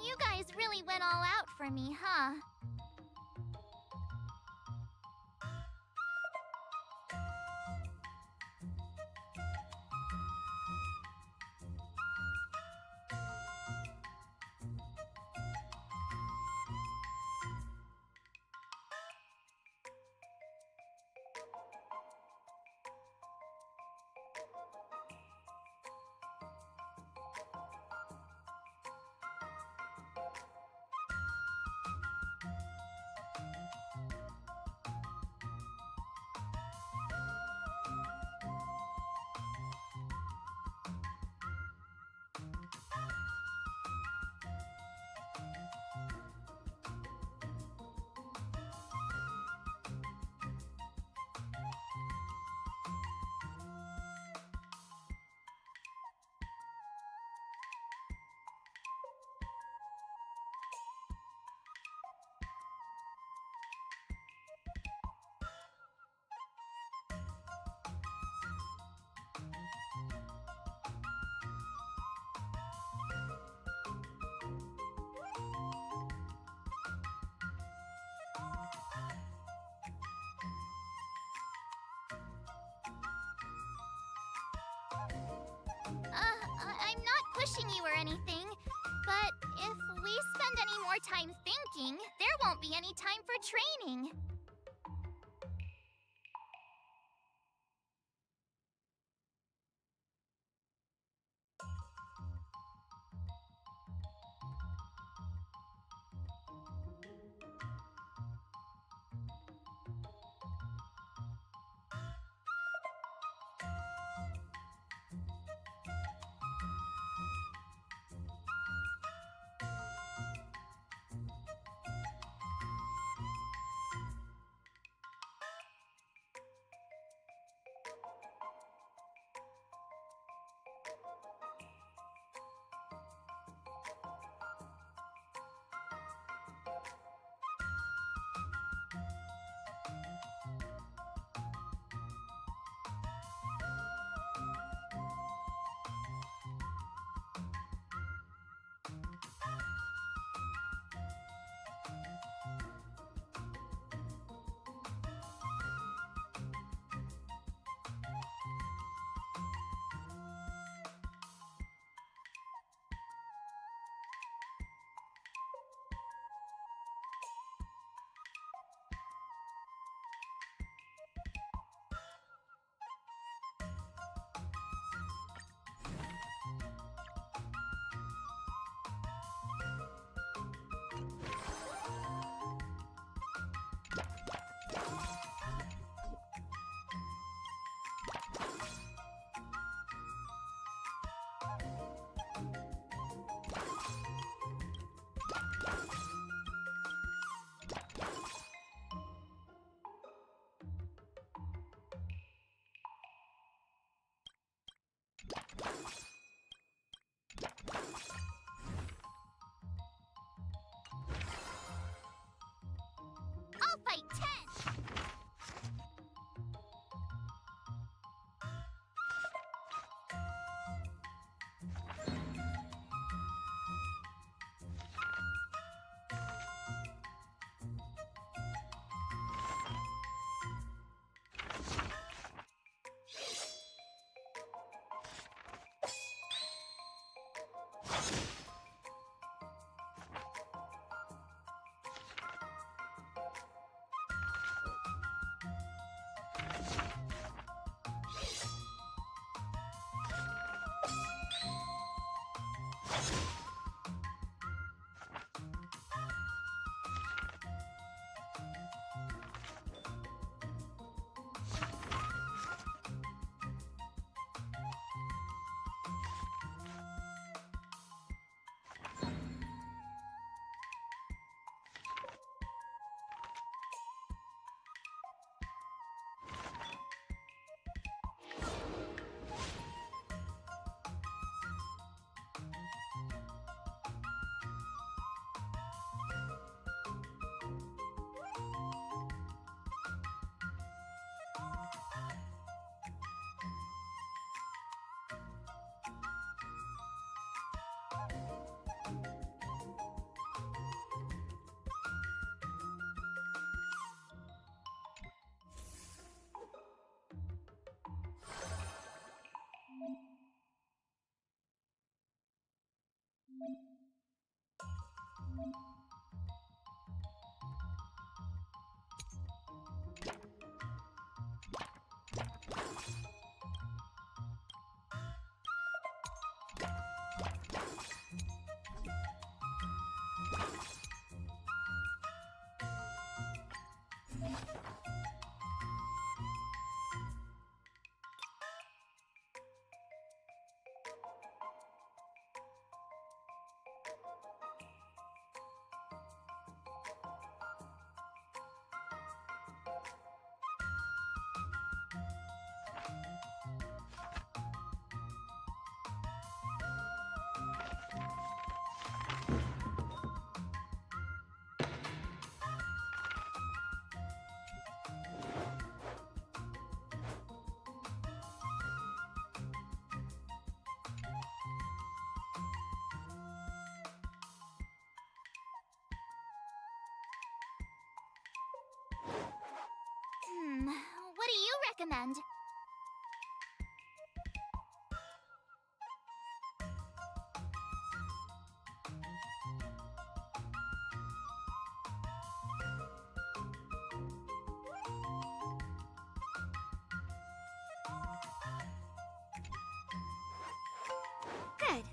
You guys really went all out for me, huh? I'm not pushing you or anything, but if we spend any more time thinking, there won't be any time for training. recommend. Good.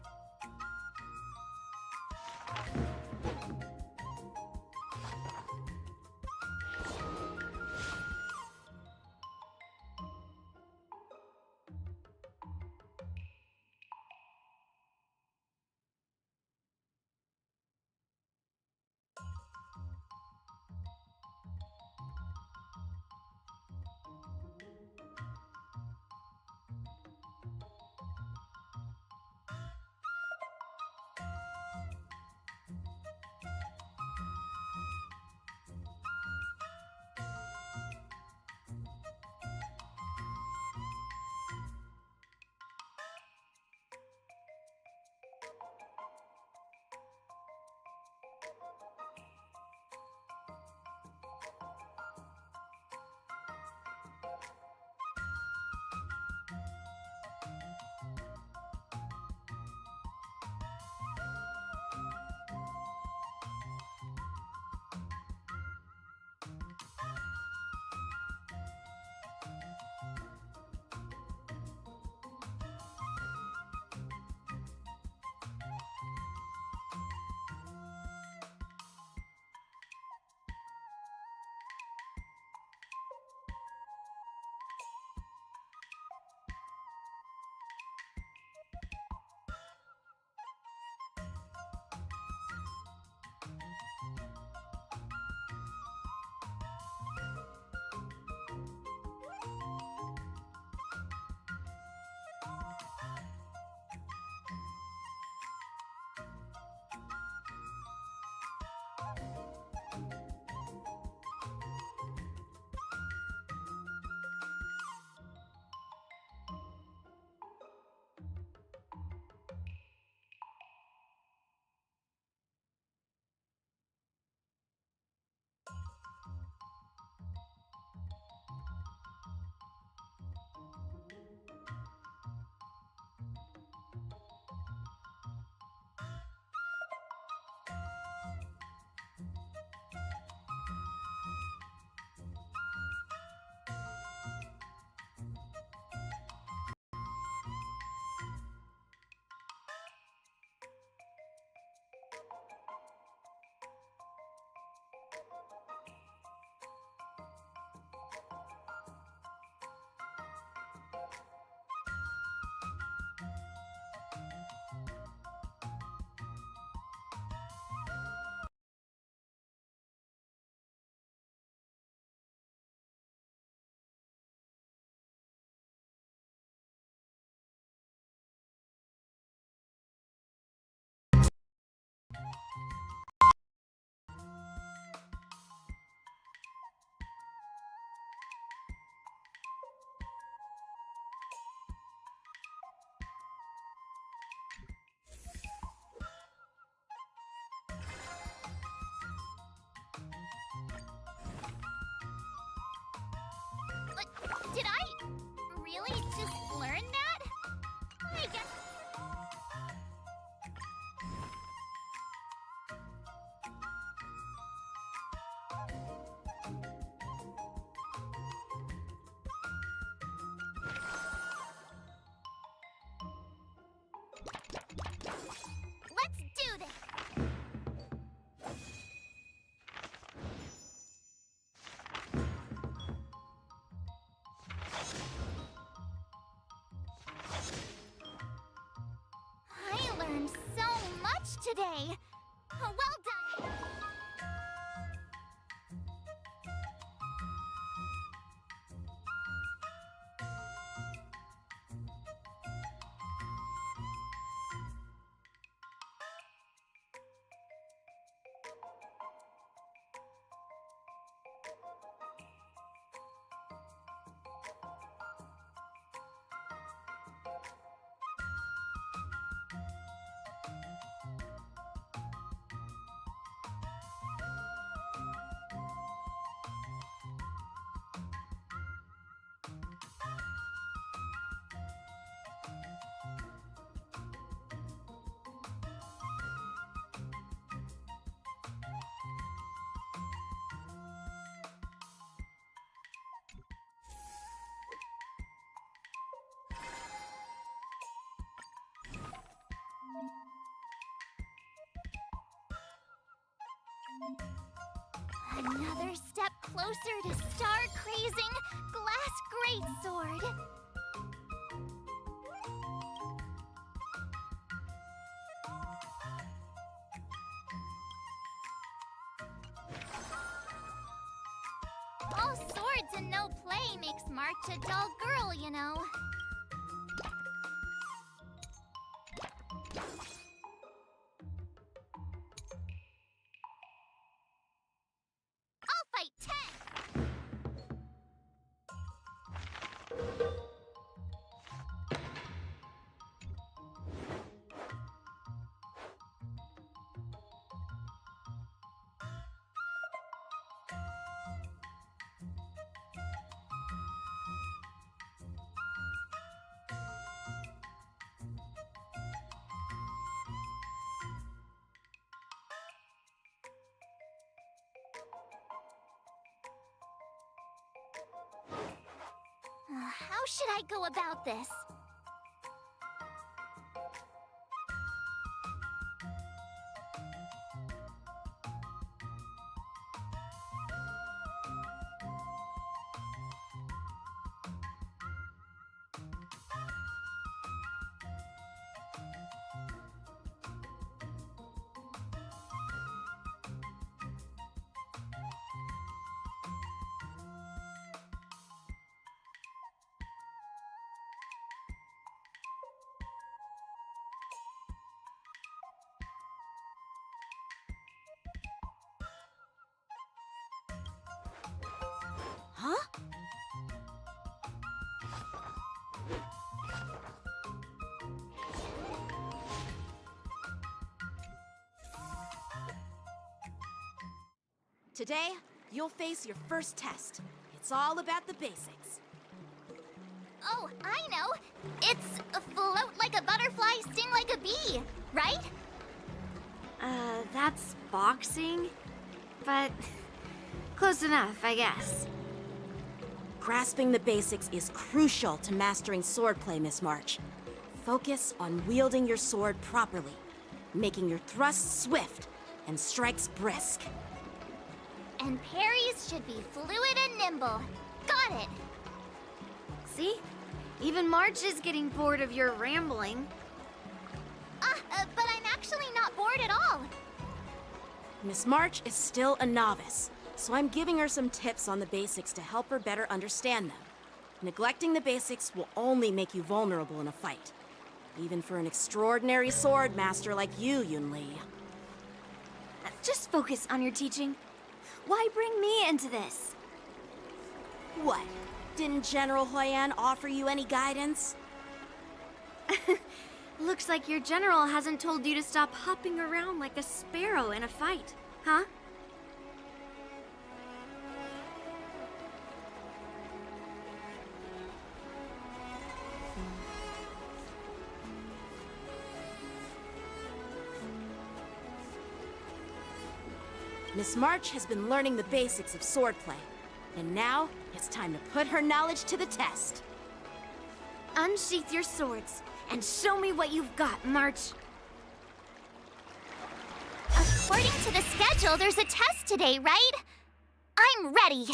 Did I really just learn that? I guess... Let's do this! I learned so much today! Well done! Another step closer to star-crazing glass greatsword. All swords and no play makes March a dull girl, you know. I'll fight 10! How should I go about this? Huh? Today, you'll face your first test. It's all about the basics. Oh, I know! It's float like a butterfly, sting like a bee, right? That's boxing? But close enough, I guess. Grasping the basics is crucial to mastering swordplay, Miss March. Focus on wielding your sword properly, making your thrusts swift and strikes brisk. And parries should be fluid and nimble. Got it! See? Even March is getting bored of your rambling. But I'm actually not bored at all. Miss March is still a novice, so I'm giving her some tips on the basics to help her better understand them. Neglecting the basics will only make you vulnerable in a fight. Even for an extraordinary sword master like you, Yunli. Just focus on your teaching. Why bring me into this? What? Didn't General Huayan offer you any guidance? Looks like your general hasn't told you to stop hopping around like a sparrow in a fight, huh? Miss March has been learning the basics of swordplay, and now it's time to put her knowledge to the test. Unsheath your swords and show me what you've got, March. According to the schedule, there's a test today, right? I'm ready.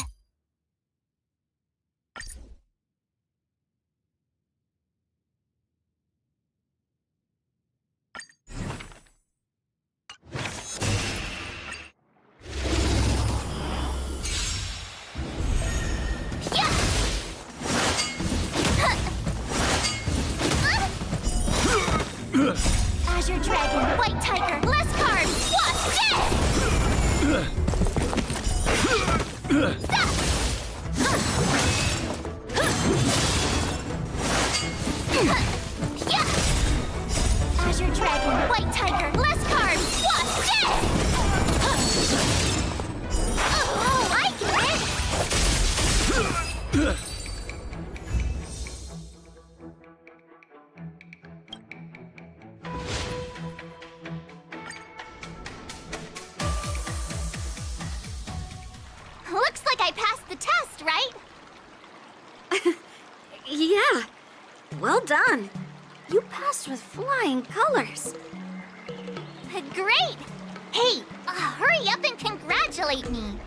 Azure Dragon, White Tiger, less cards, watch Azure Dragon, White Tiger, less cards, watch Oh, I get it! Looks like I passed the test, right? Yeah. Well done. You passed with flying colors. Great! Hey, Hurry up and congratulate me.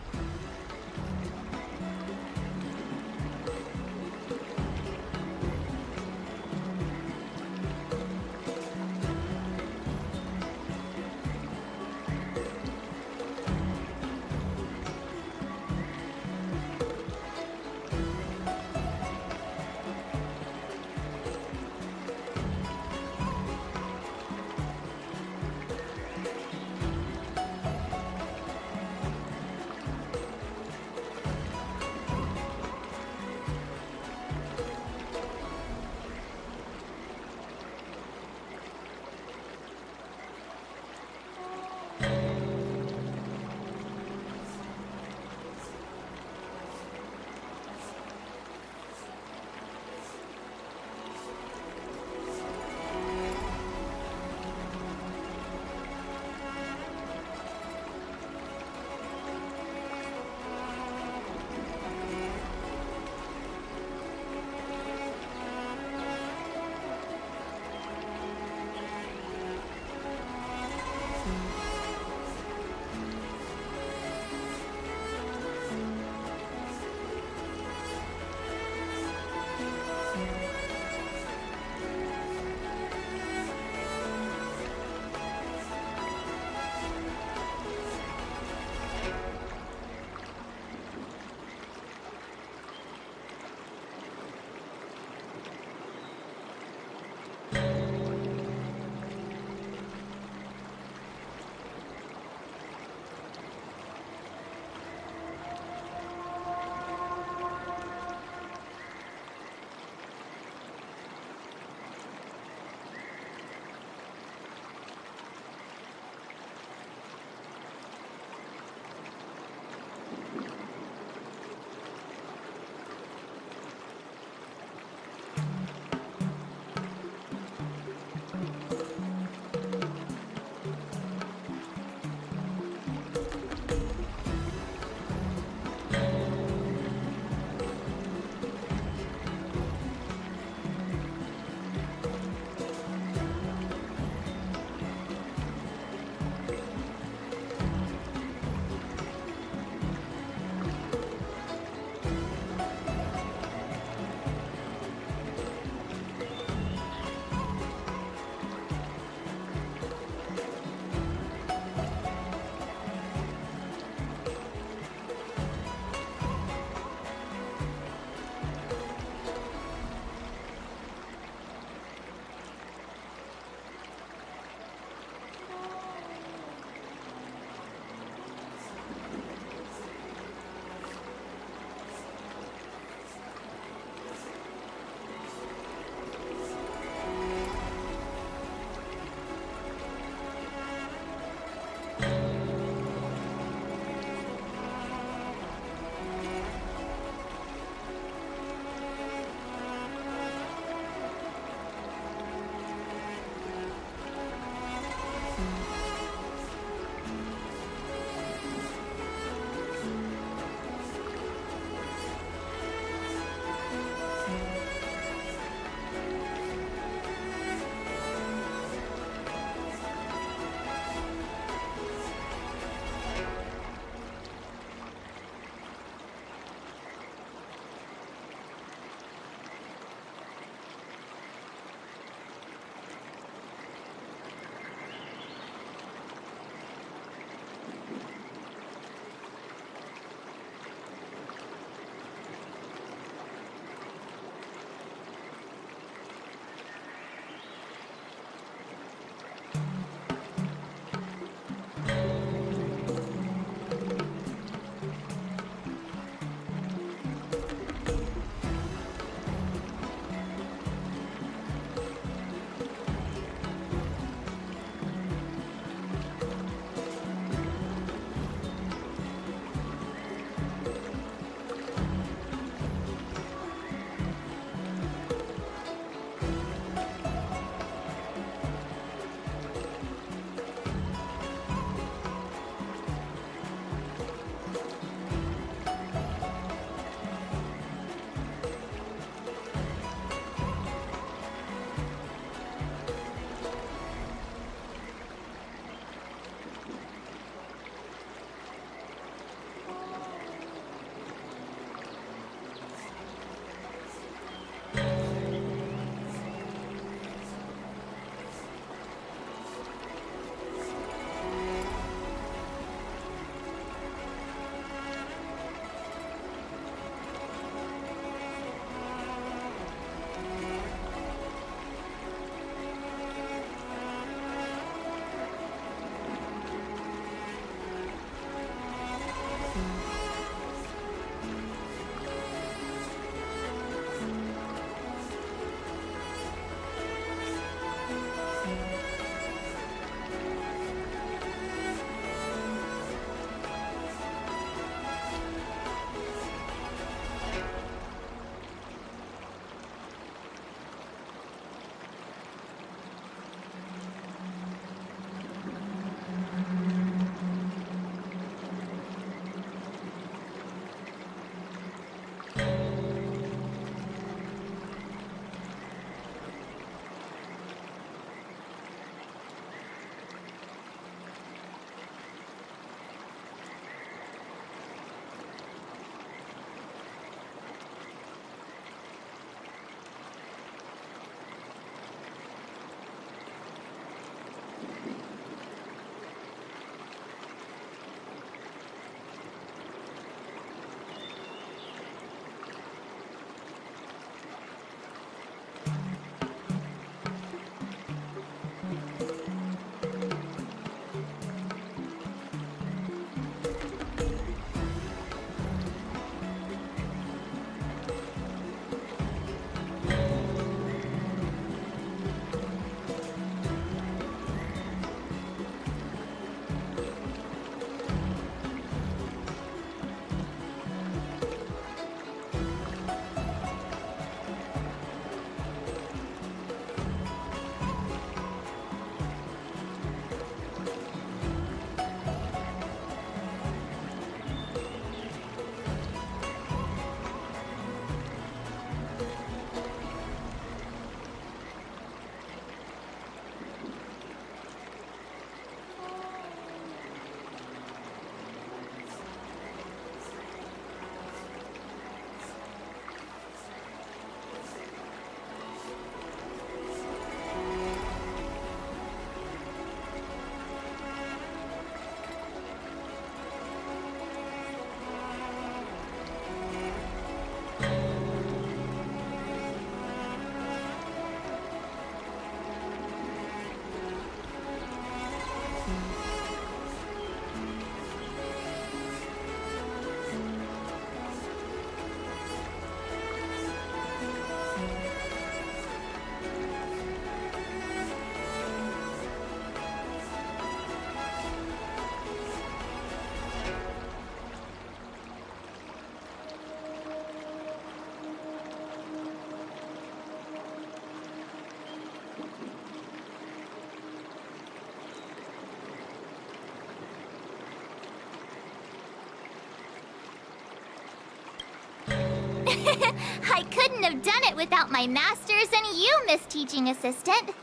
I couldn't have done it without my masters and you, Miss Teaching Assistant.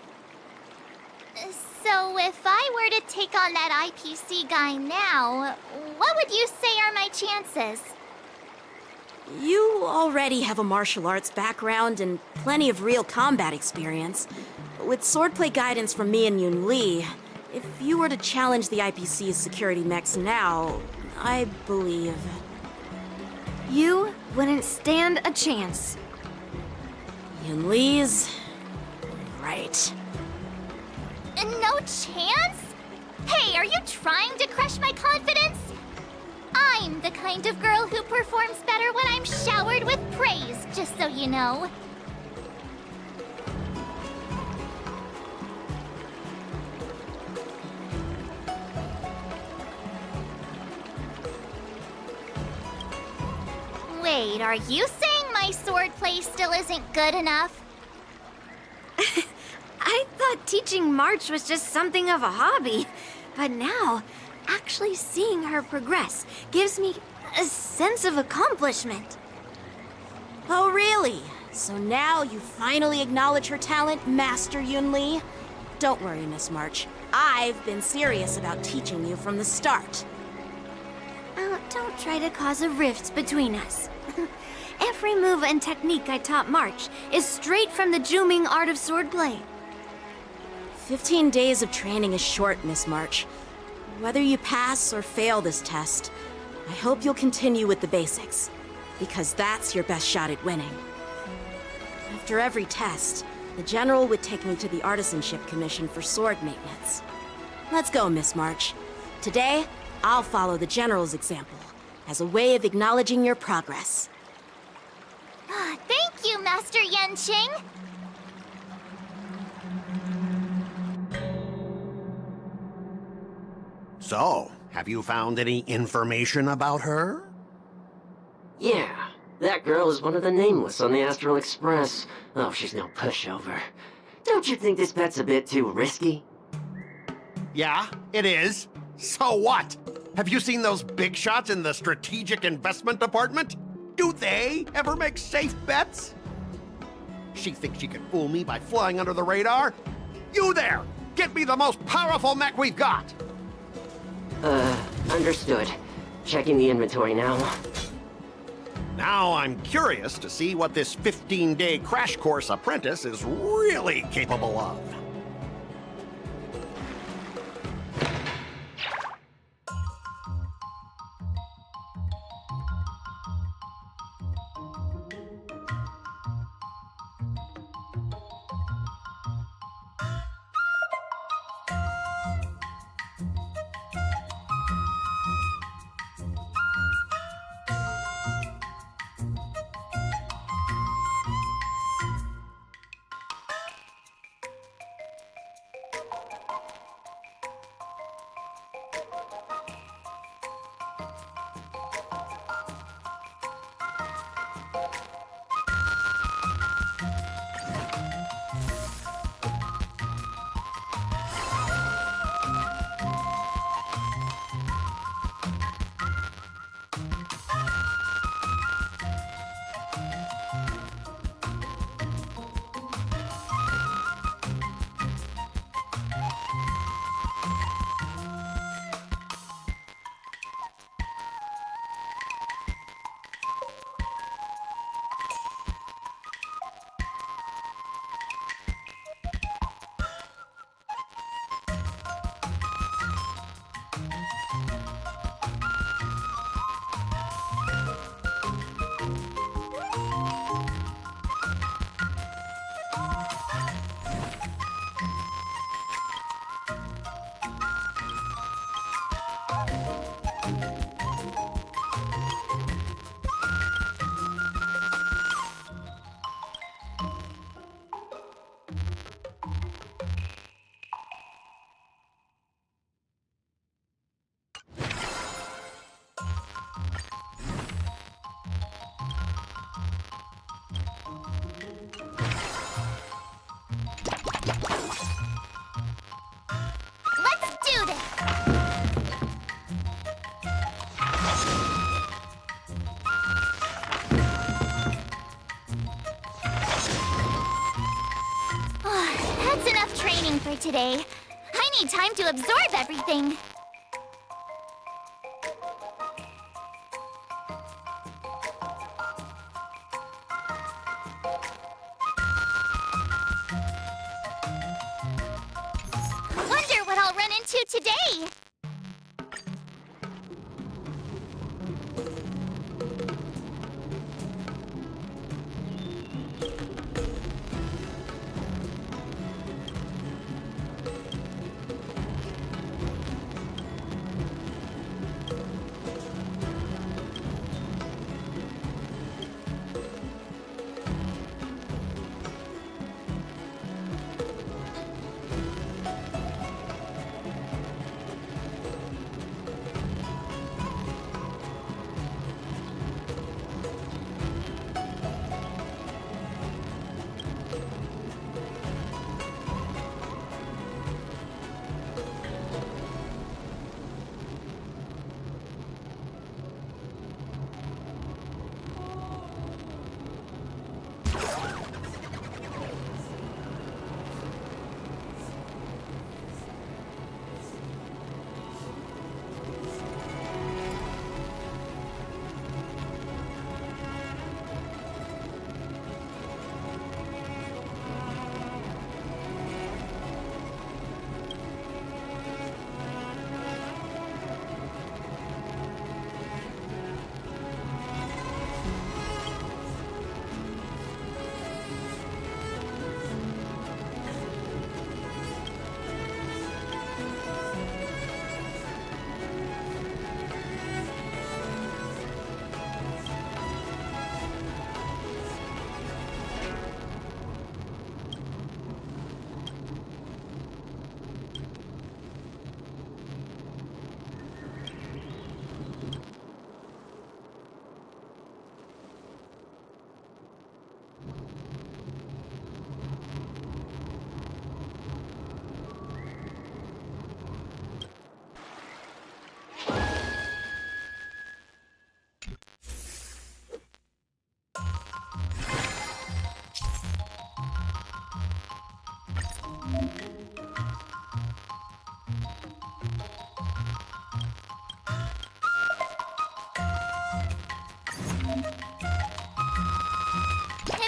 So if I were to take on that IPC guy now, what would you say are my chances? You already have a martial arts background and plenty of real combat experience. With swordplay guidance from me and Yunli, if you were to challenge the IPC's security mechs now, I believe... You wouldn't stand a chance. Yunli's... right. No chance? Hey, are you trying to crush my confidence? I'm the kind of girl who performs better when I'm showered with praise, just so you know. Wait, are you saying my swordplay still isn't good enough? I thought teaching March was just something of a hobby, but now, actually seeing her progress gives me a sense of accomplishment. Oh, really? So now you finally acknowledge her talent, Master Yunli? Don't worry, Miss March. I've been serious about teaching you from the start. Oh, don't try to cause a rift between us. Every move and technique I taught March is straight from the Juming art of swordplay. 15 days of training is short, Miss March. Whether you pass or fail this test, I hope you'll continue with the basics, because that's your best shot at winning. After every test, the General would take me to the Artisanship Commission for sword maintenance. Let's go, Miss March. Today, I'll follow the General's example, as a way of acknowledging your progress. Thank you, Master Yanqing! So, have you found any information about her? Yeah, that girl is one of the nameless on the Astral Express. Oh, she's no pushover. Don't you think this bet's a bit too risky? Yeah, it is. So what? Have you seen those big shots in the Strategic Investment Department? Do they ever make safe bets? She thinks she can fool me by flying under the radar? You there! Get me the most powerful mech we've got! Understood. Checking the inventory now. Now I'm curious to see what this 15-day crash course apprentice is really capable of. training for today. I need time to absorb everything. Wonder what I'll run into today.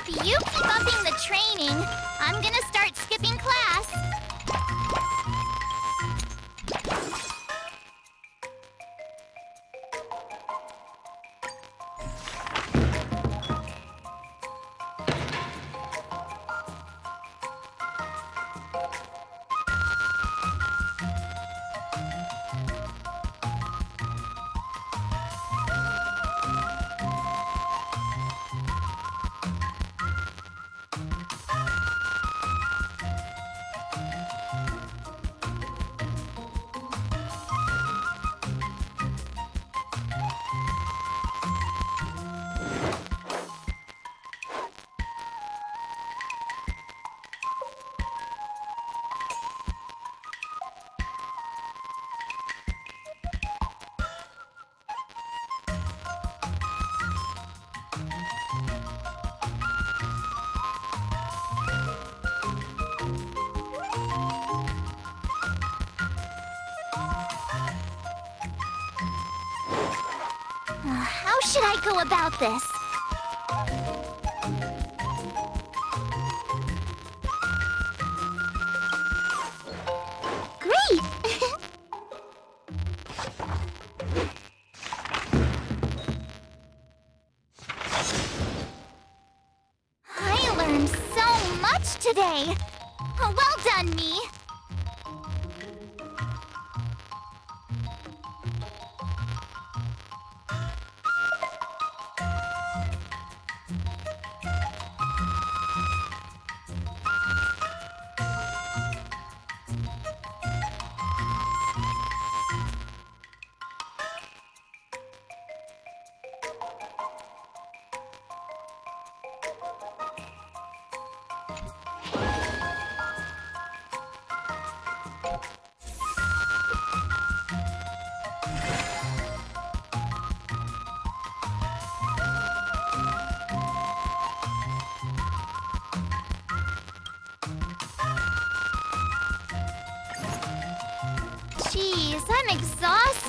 If you keep upping the training, I'm gonna start skipping class. How should I go about this? Great! I learned so much today. Well done, me.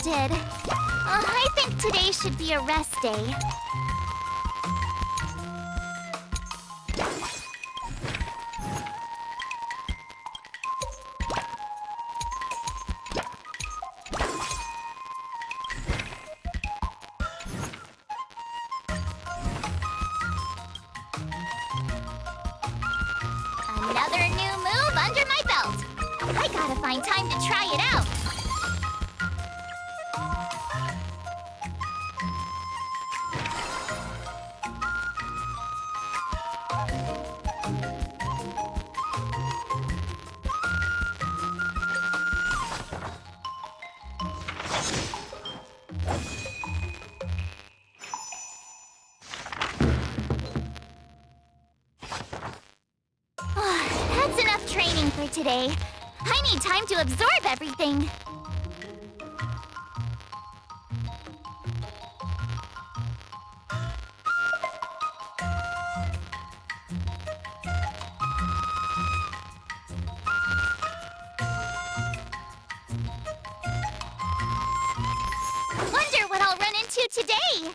did. I think today should be a rest day. Another new move under my belt. I gotta find time to try it out. That's enough training for today. I need time to absorb everything. Wonder what I'll run into today.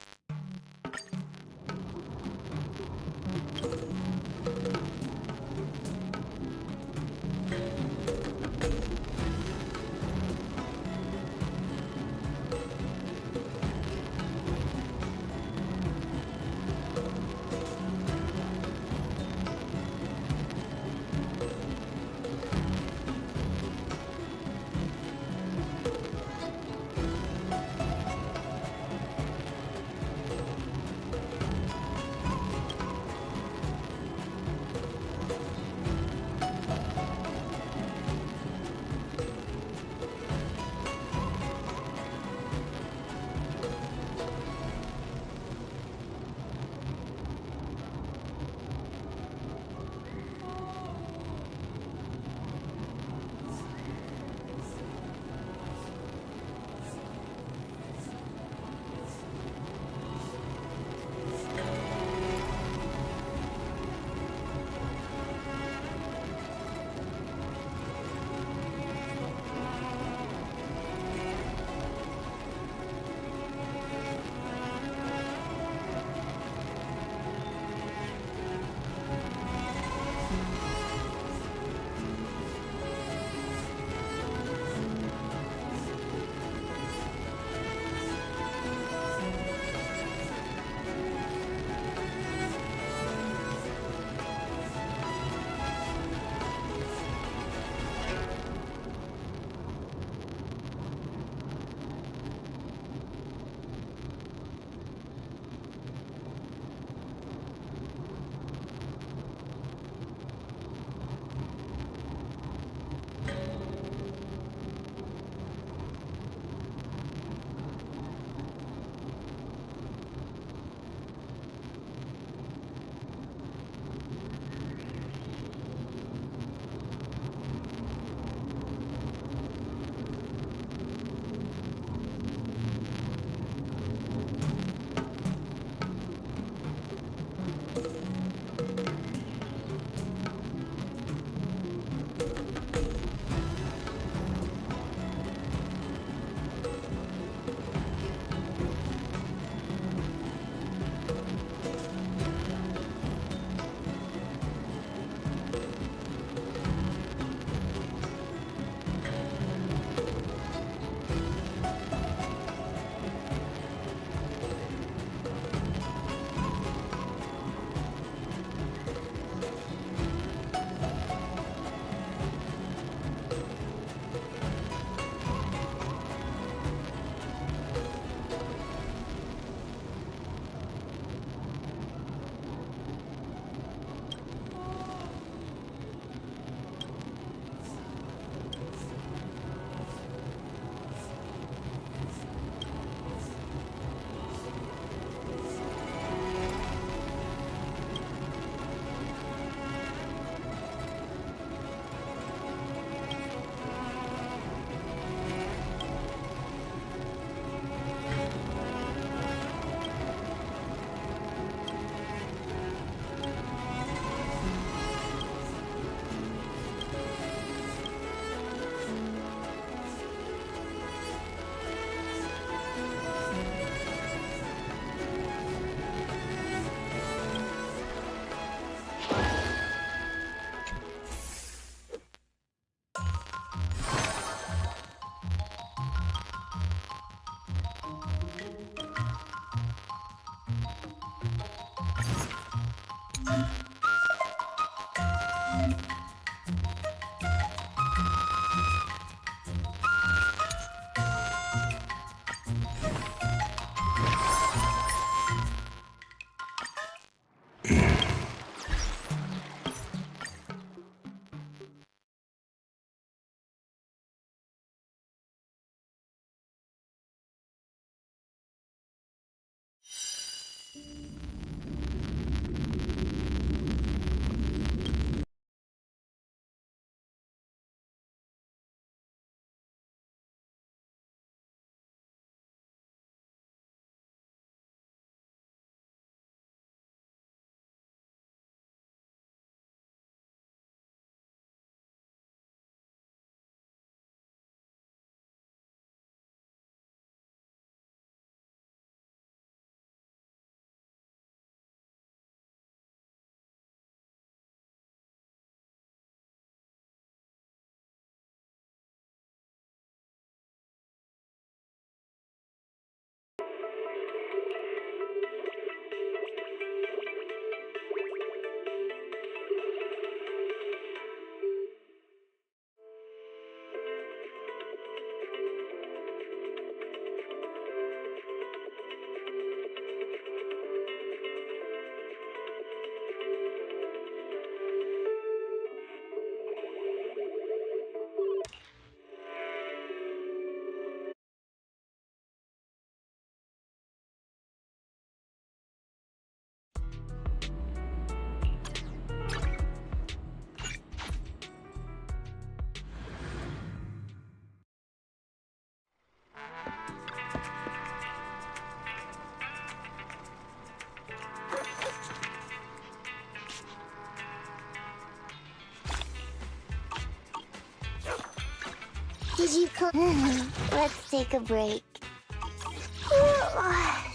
Did you come? Let's take a break.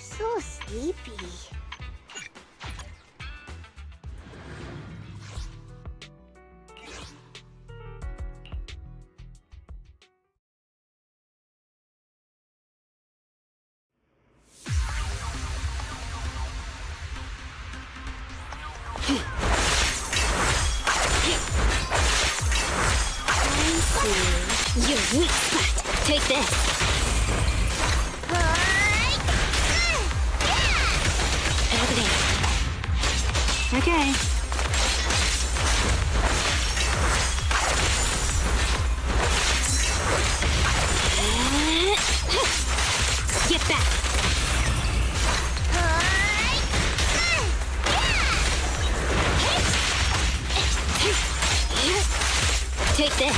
So sleepy. Your weak spot. Take this. Over there. Okay. Get back. Take this.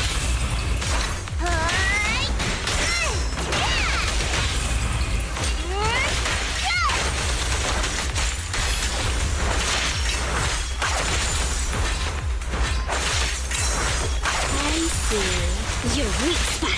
Your weak spot.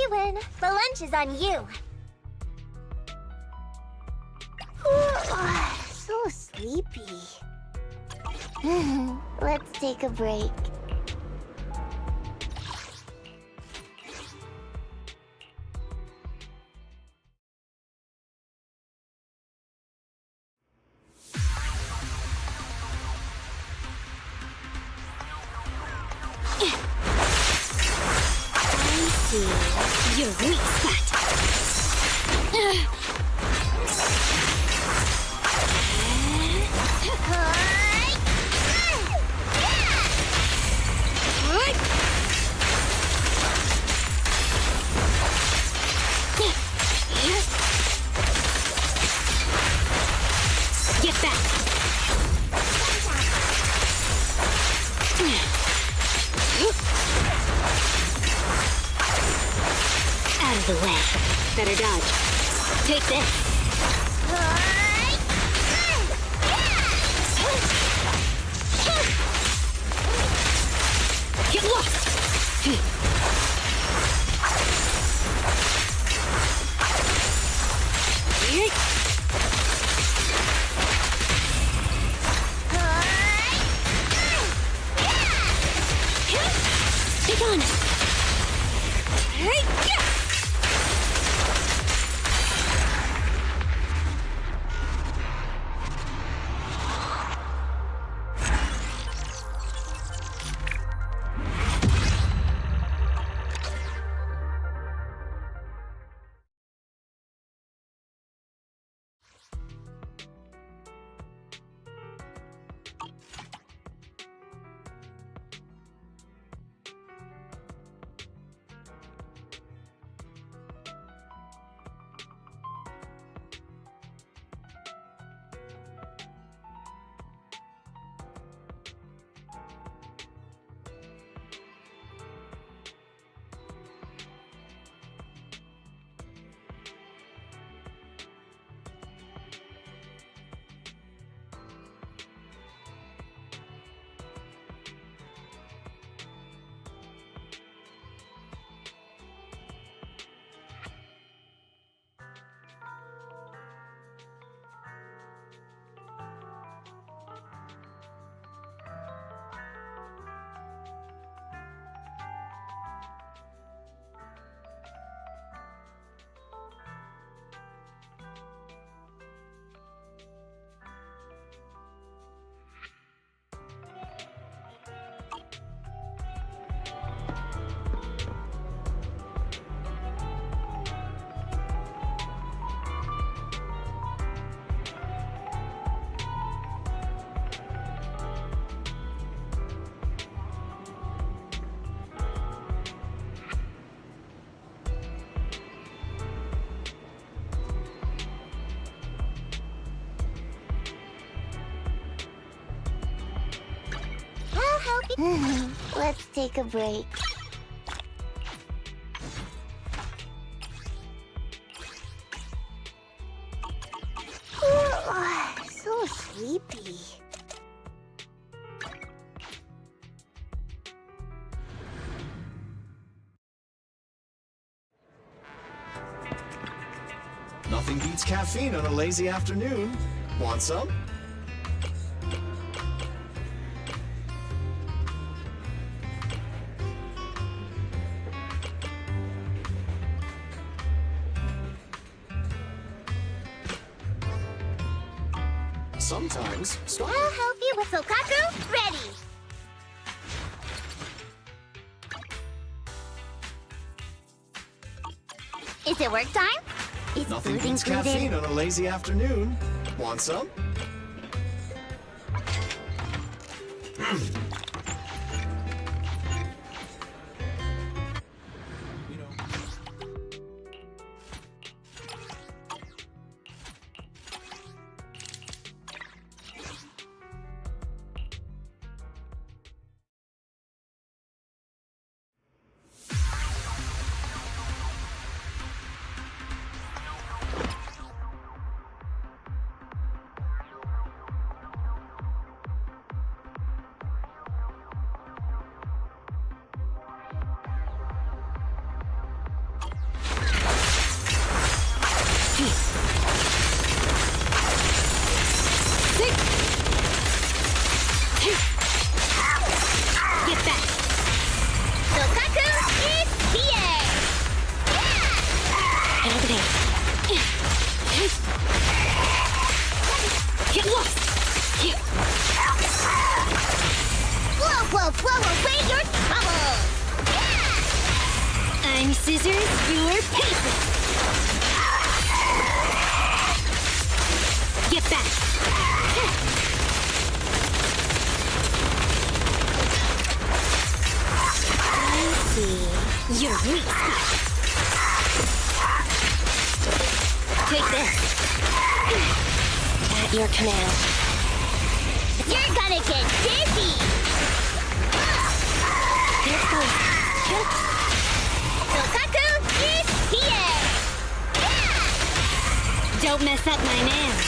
win. The lunch is on you. Ooh, so sleepy. Let's take a break. Your weak spot. Get back. Out of the way. Better dodge. Take this. Get lost. Take on. Let's take a break. Ooh, so sleepy. Nothing beats caffeine on a lazy afternoon. Want some? Sometimes, I'll help you with Sokaku. Ready. Is it work time? It's nothing food beats included. caffeine on a lazy afternoon. Want some? Scissors, your paper! Get back! I see. You're weak. Take this. At your command. You're gonna get dizzy! Here it goes. Sokaku is here! Don't mess up my nails.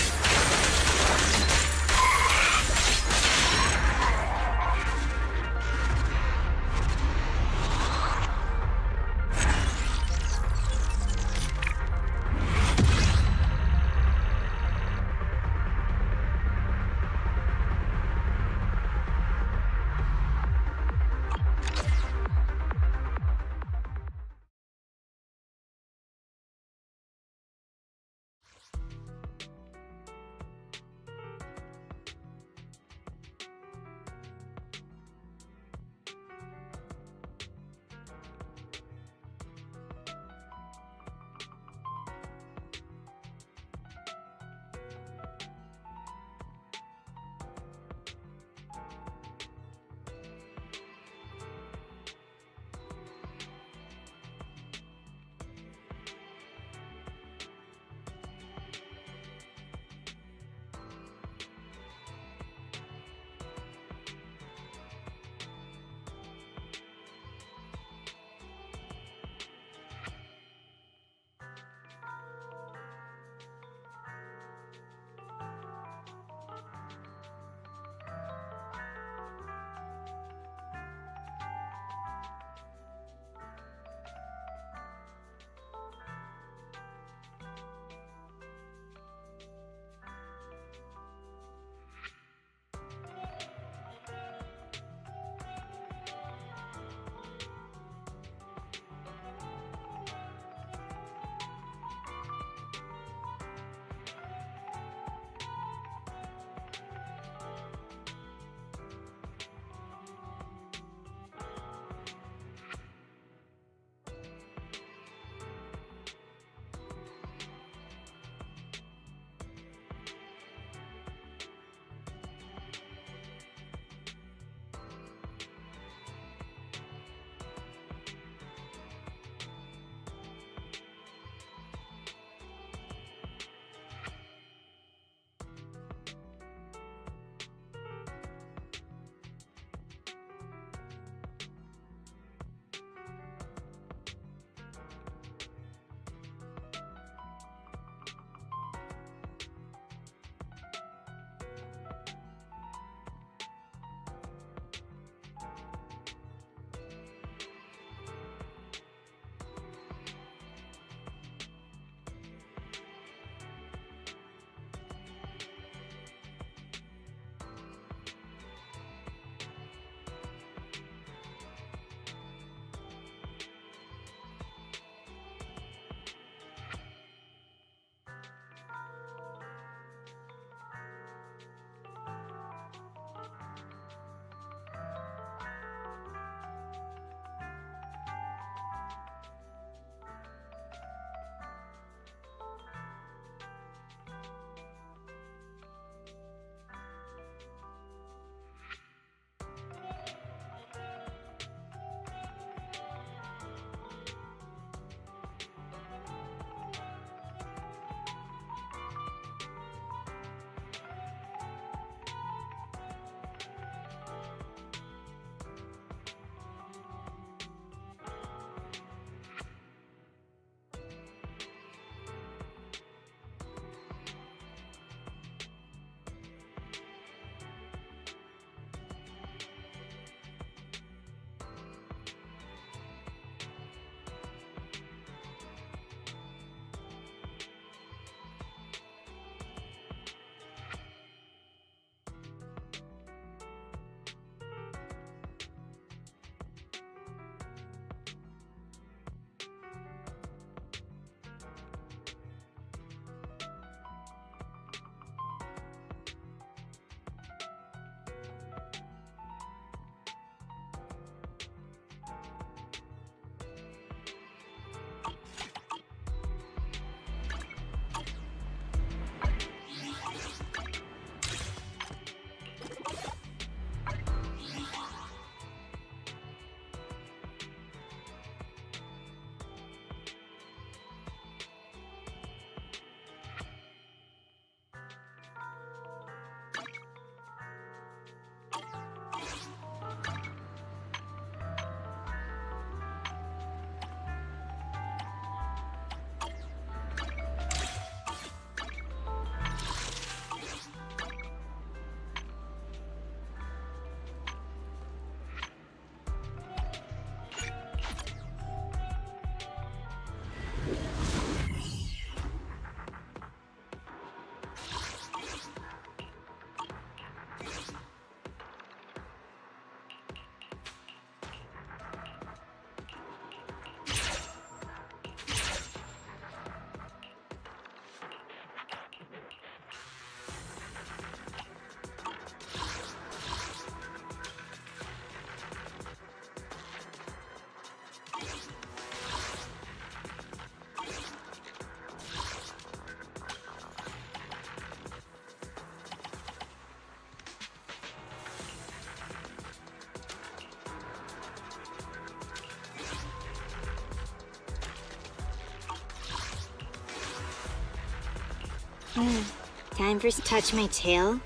Time for touch my tail.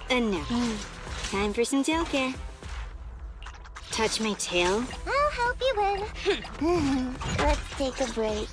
No. Time for some tail care. Touch my tail. I'll help you win. Let's take a break.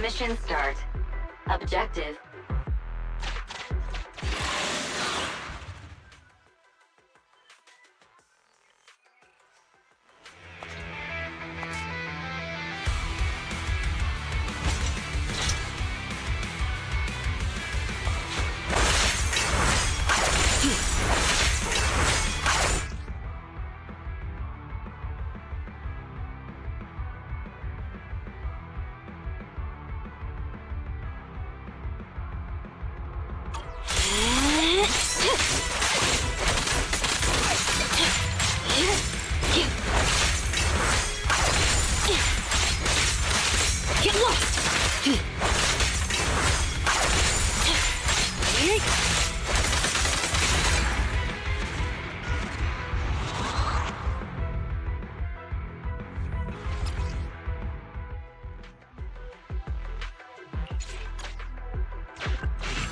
Mission start. Objective.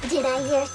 Did I hear?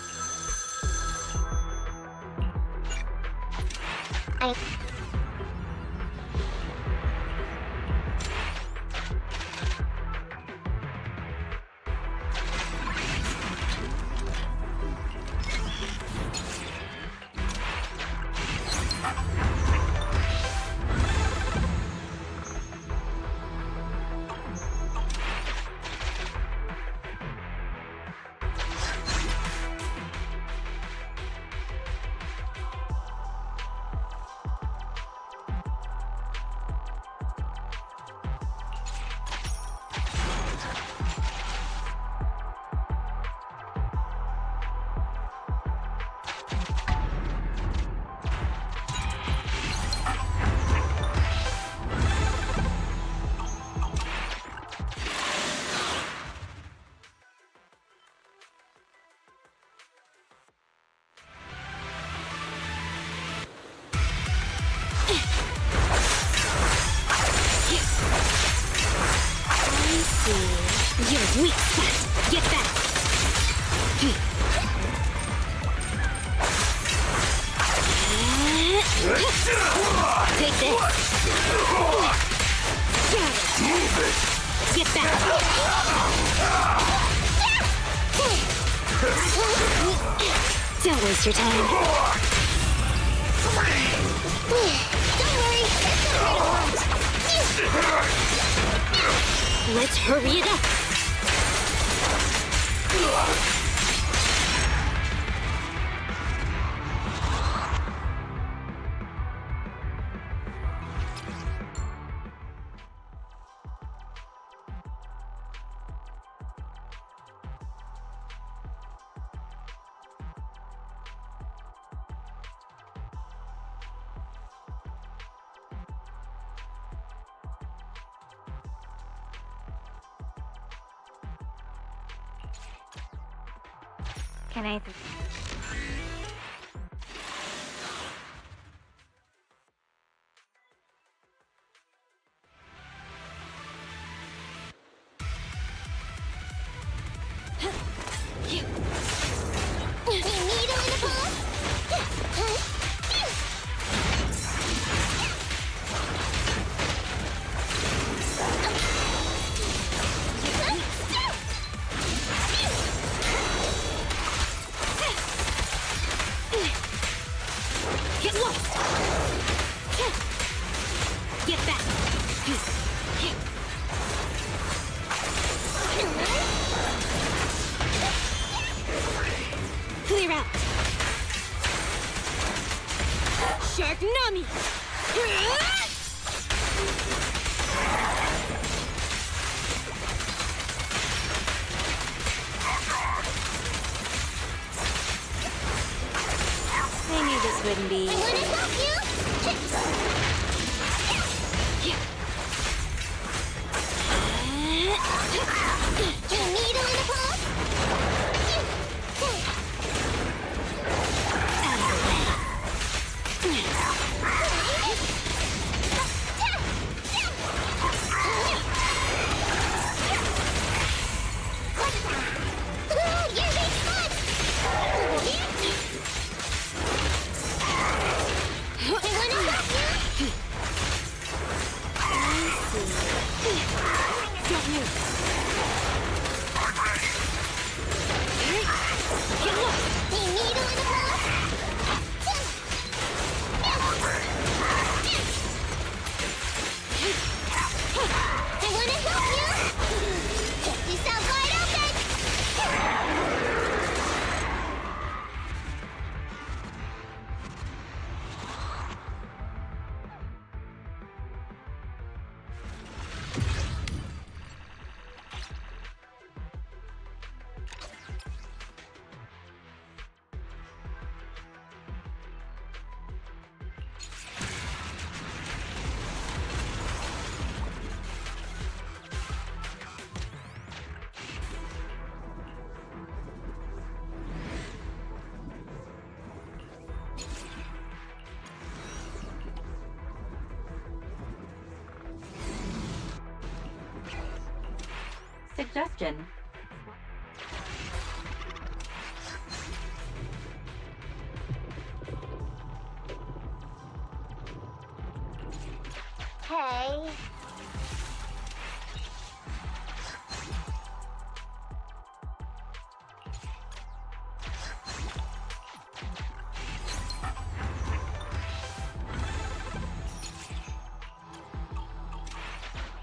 You're weak spot. Get back. Take this. Get back. Don't waste your time. Don't worry, Let's hurry it up. Can I? out. Shark Nami! I knew this wouldn't be. I wanna help you! You need a little pull? Suggestion. Hey.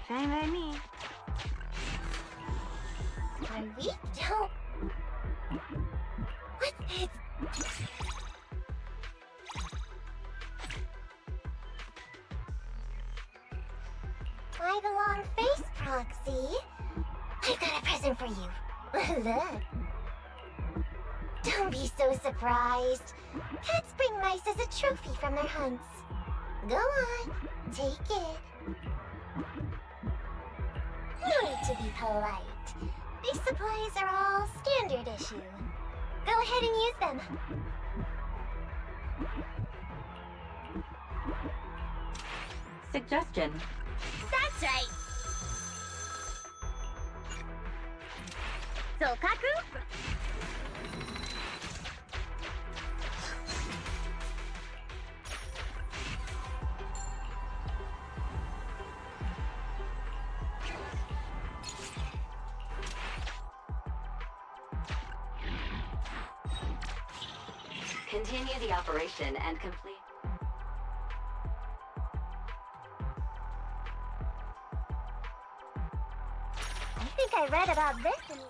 Fine by me. When we don't... What is... Why the long face, Proxy? I've got a present for you. Look. Don't be so surprised. Cats bring mice as a trophy from their hunts. Go on, take it. No need to be polite. These supplies are all standard issue. Go ahead and use them. Suggestion. That's right. Sokaku? Continue the operation and complete. I think I read about this in...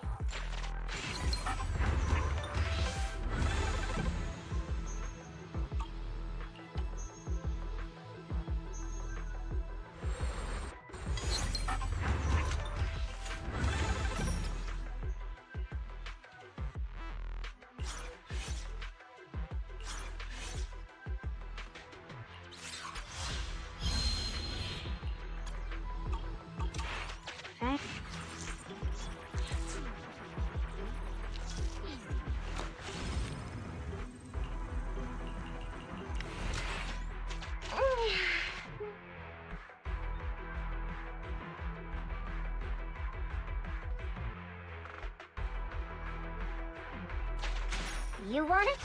You want it?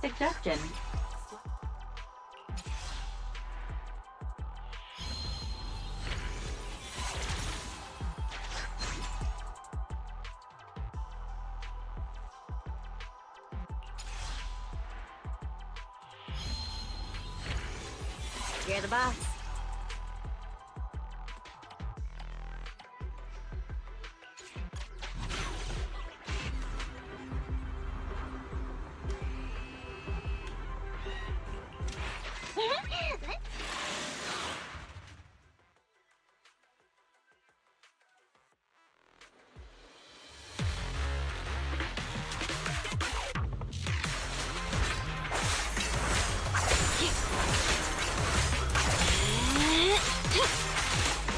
Suggestion. You're the boss.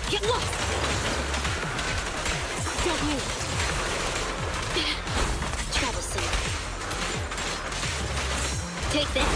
Get lost! Don't move. Travel soon. Take this.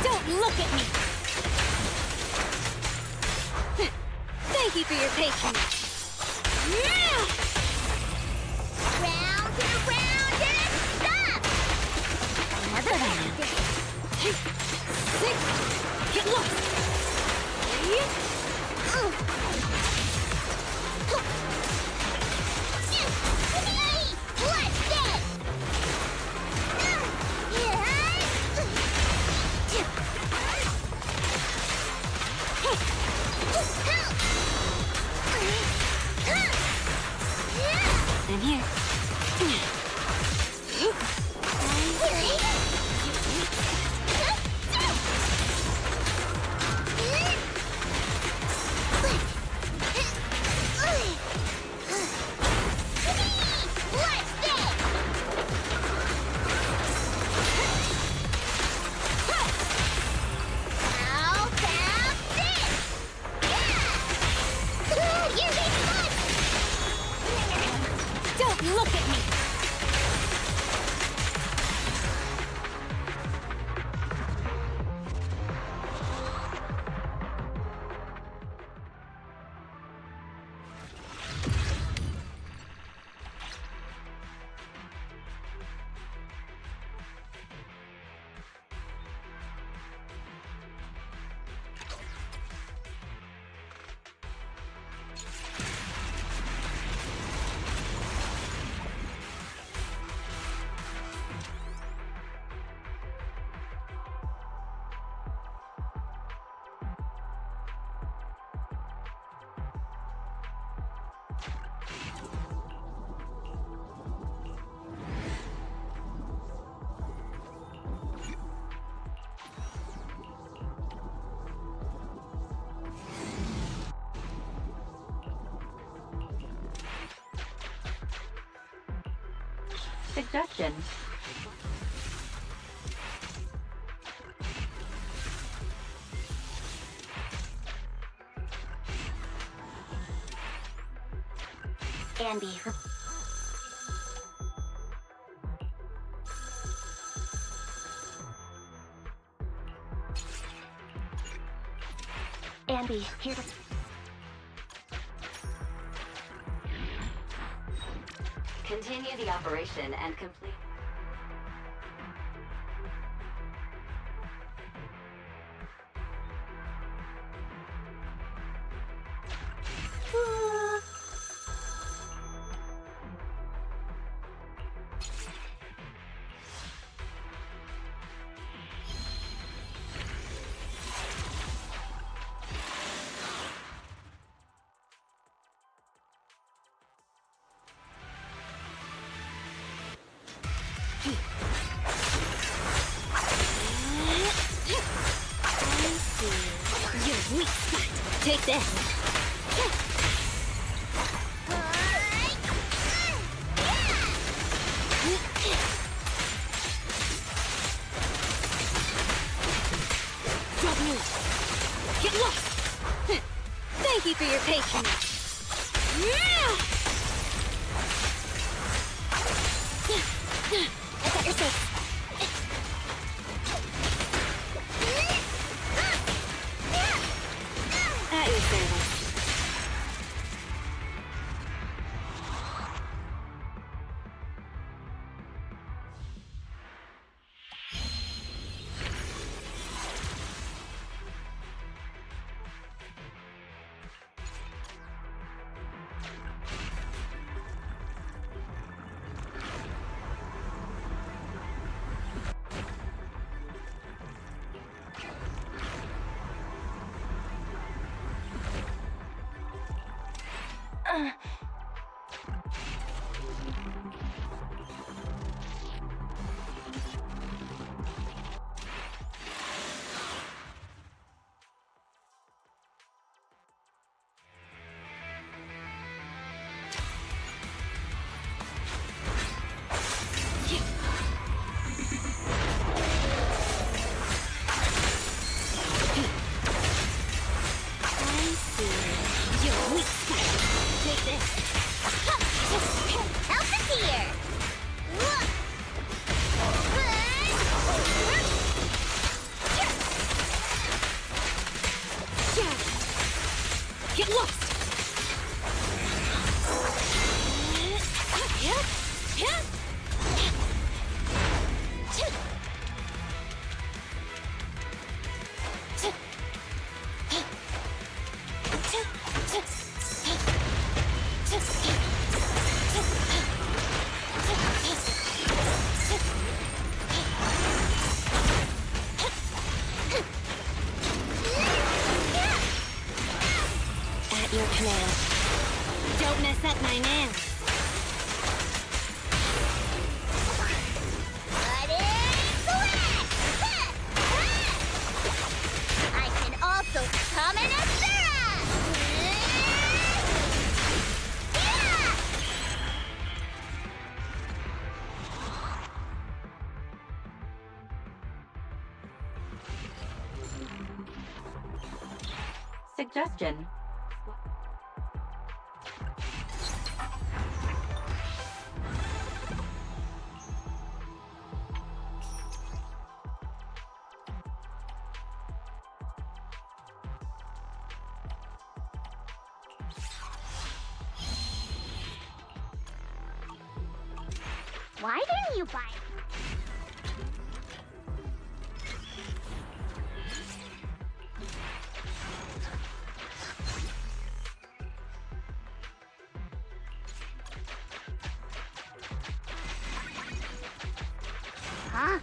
Don't look at me! Thank you for your patience. Round and around and stop! Another round. 6. Get lost! What's this? I'm here. Don't look at me! Suggestion. Andy. Andy, here to... Continue the operation and complete. Your weak spot. Take this. Don't move. Get lost. Thank you for your patience. I got your six. At your service. Get lost! Your command. Don't mess up my nails. I can also become an Asura! Suggestion. Why didn't you buy it? Huh?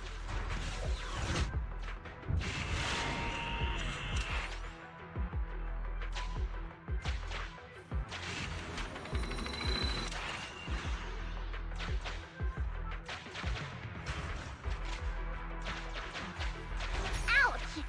Ouch!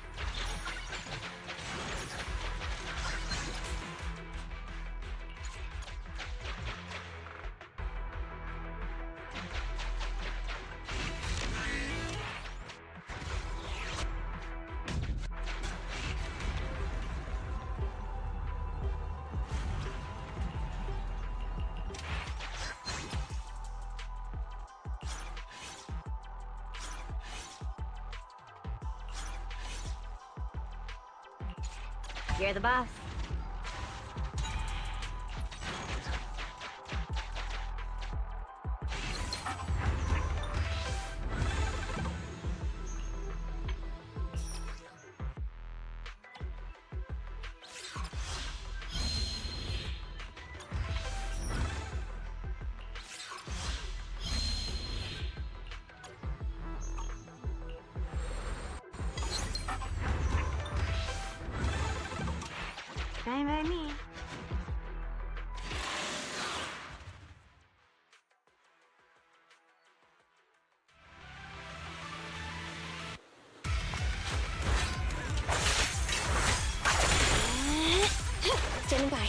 You're the boss. Fine by me. Standing by.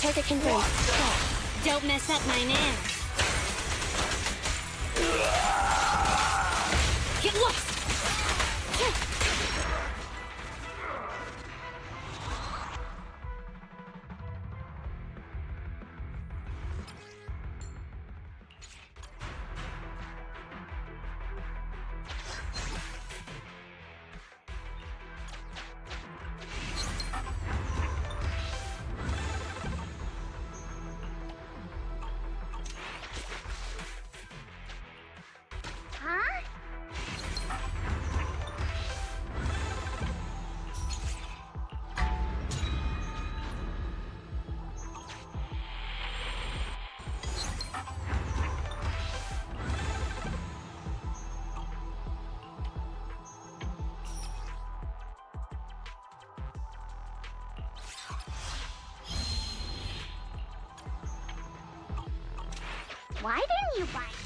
Target confirmed. Don't mess up my nails. Get lost! Huh? Why didn't you buy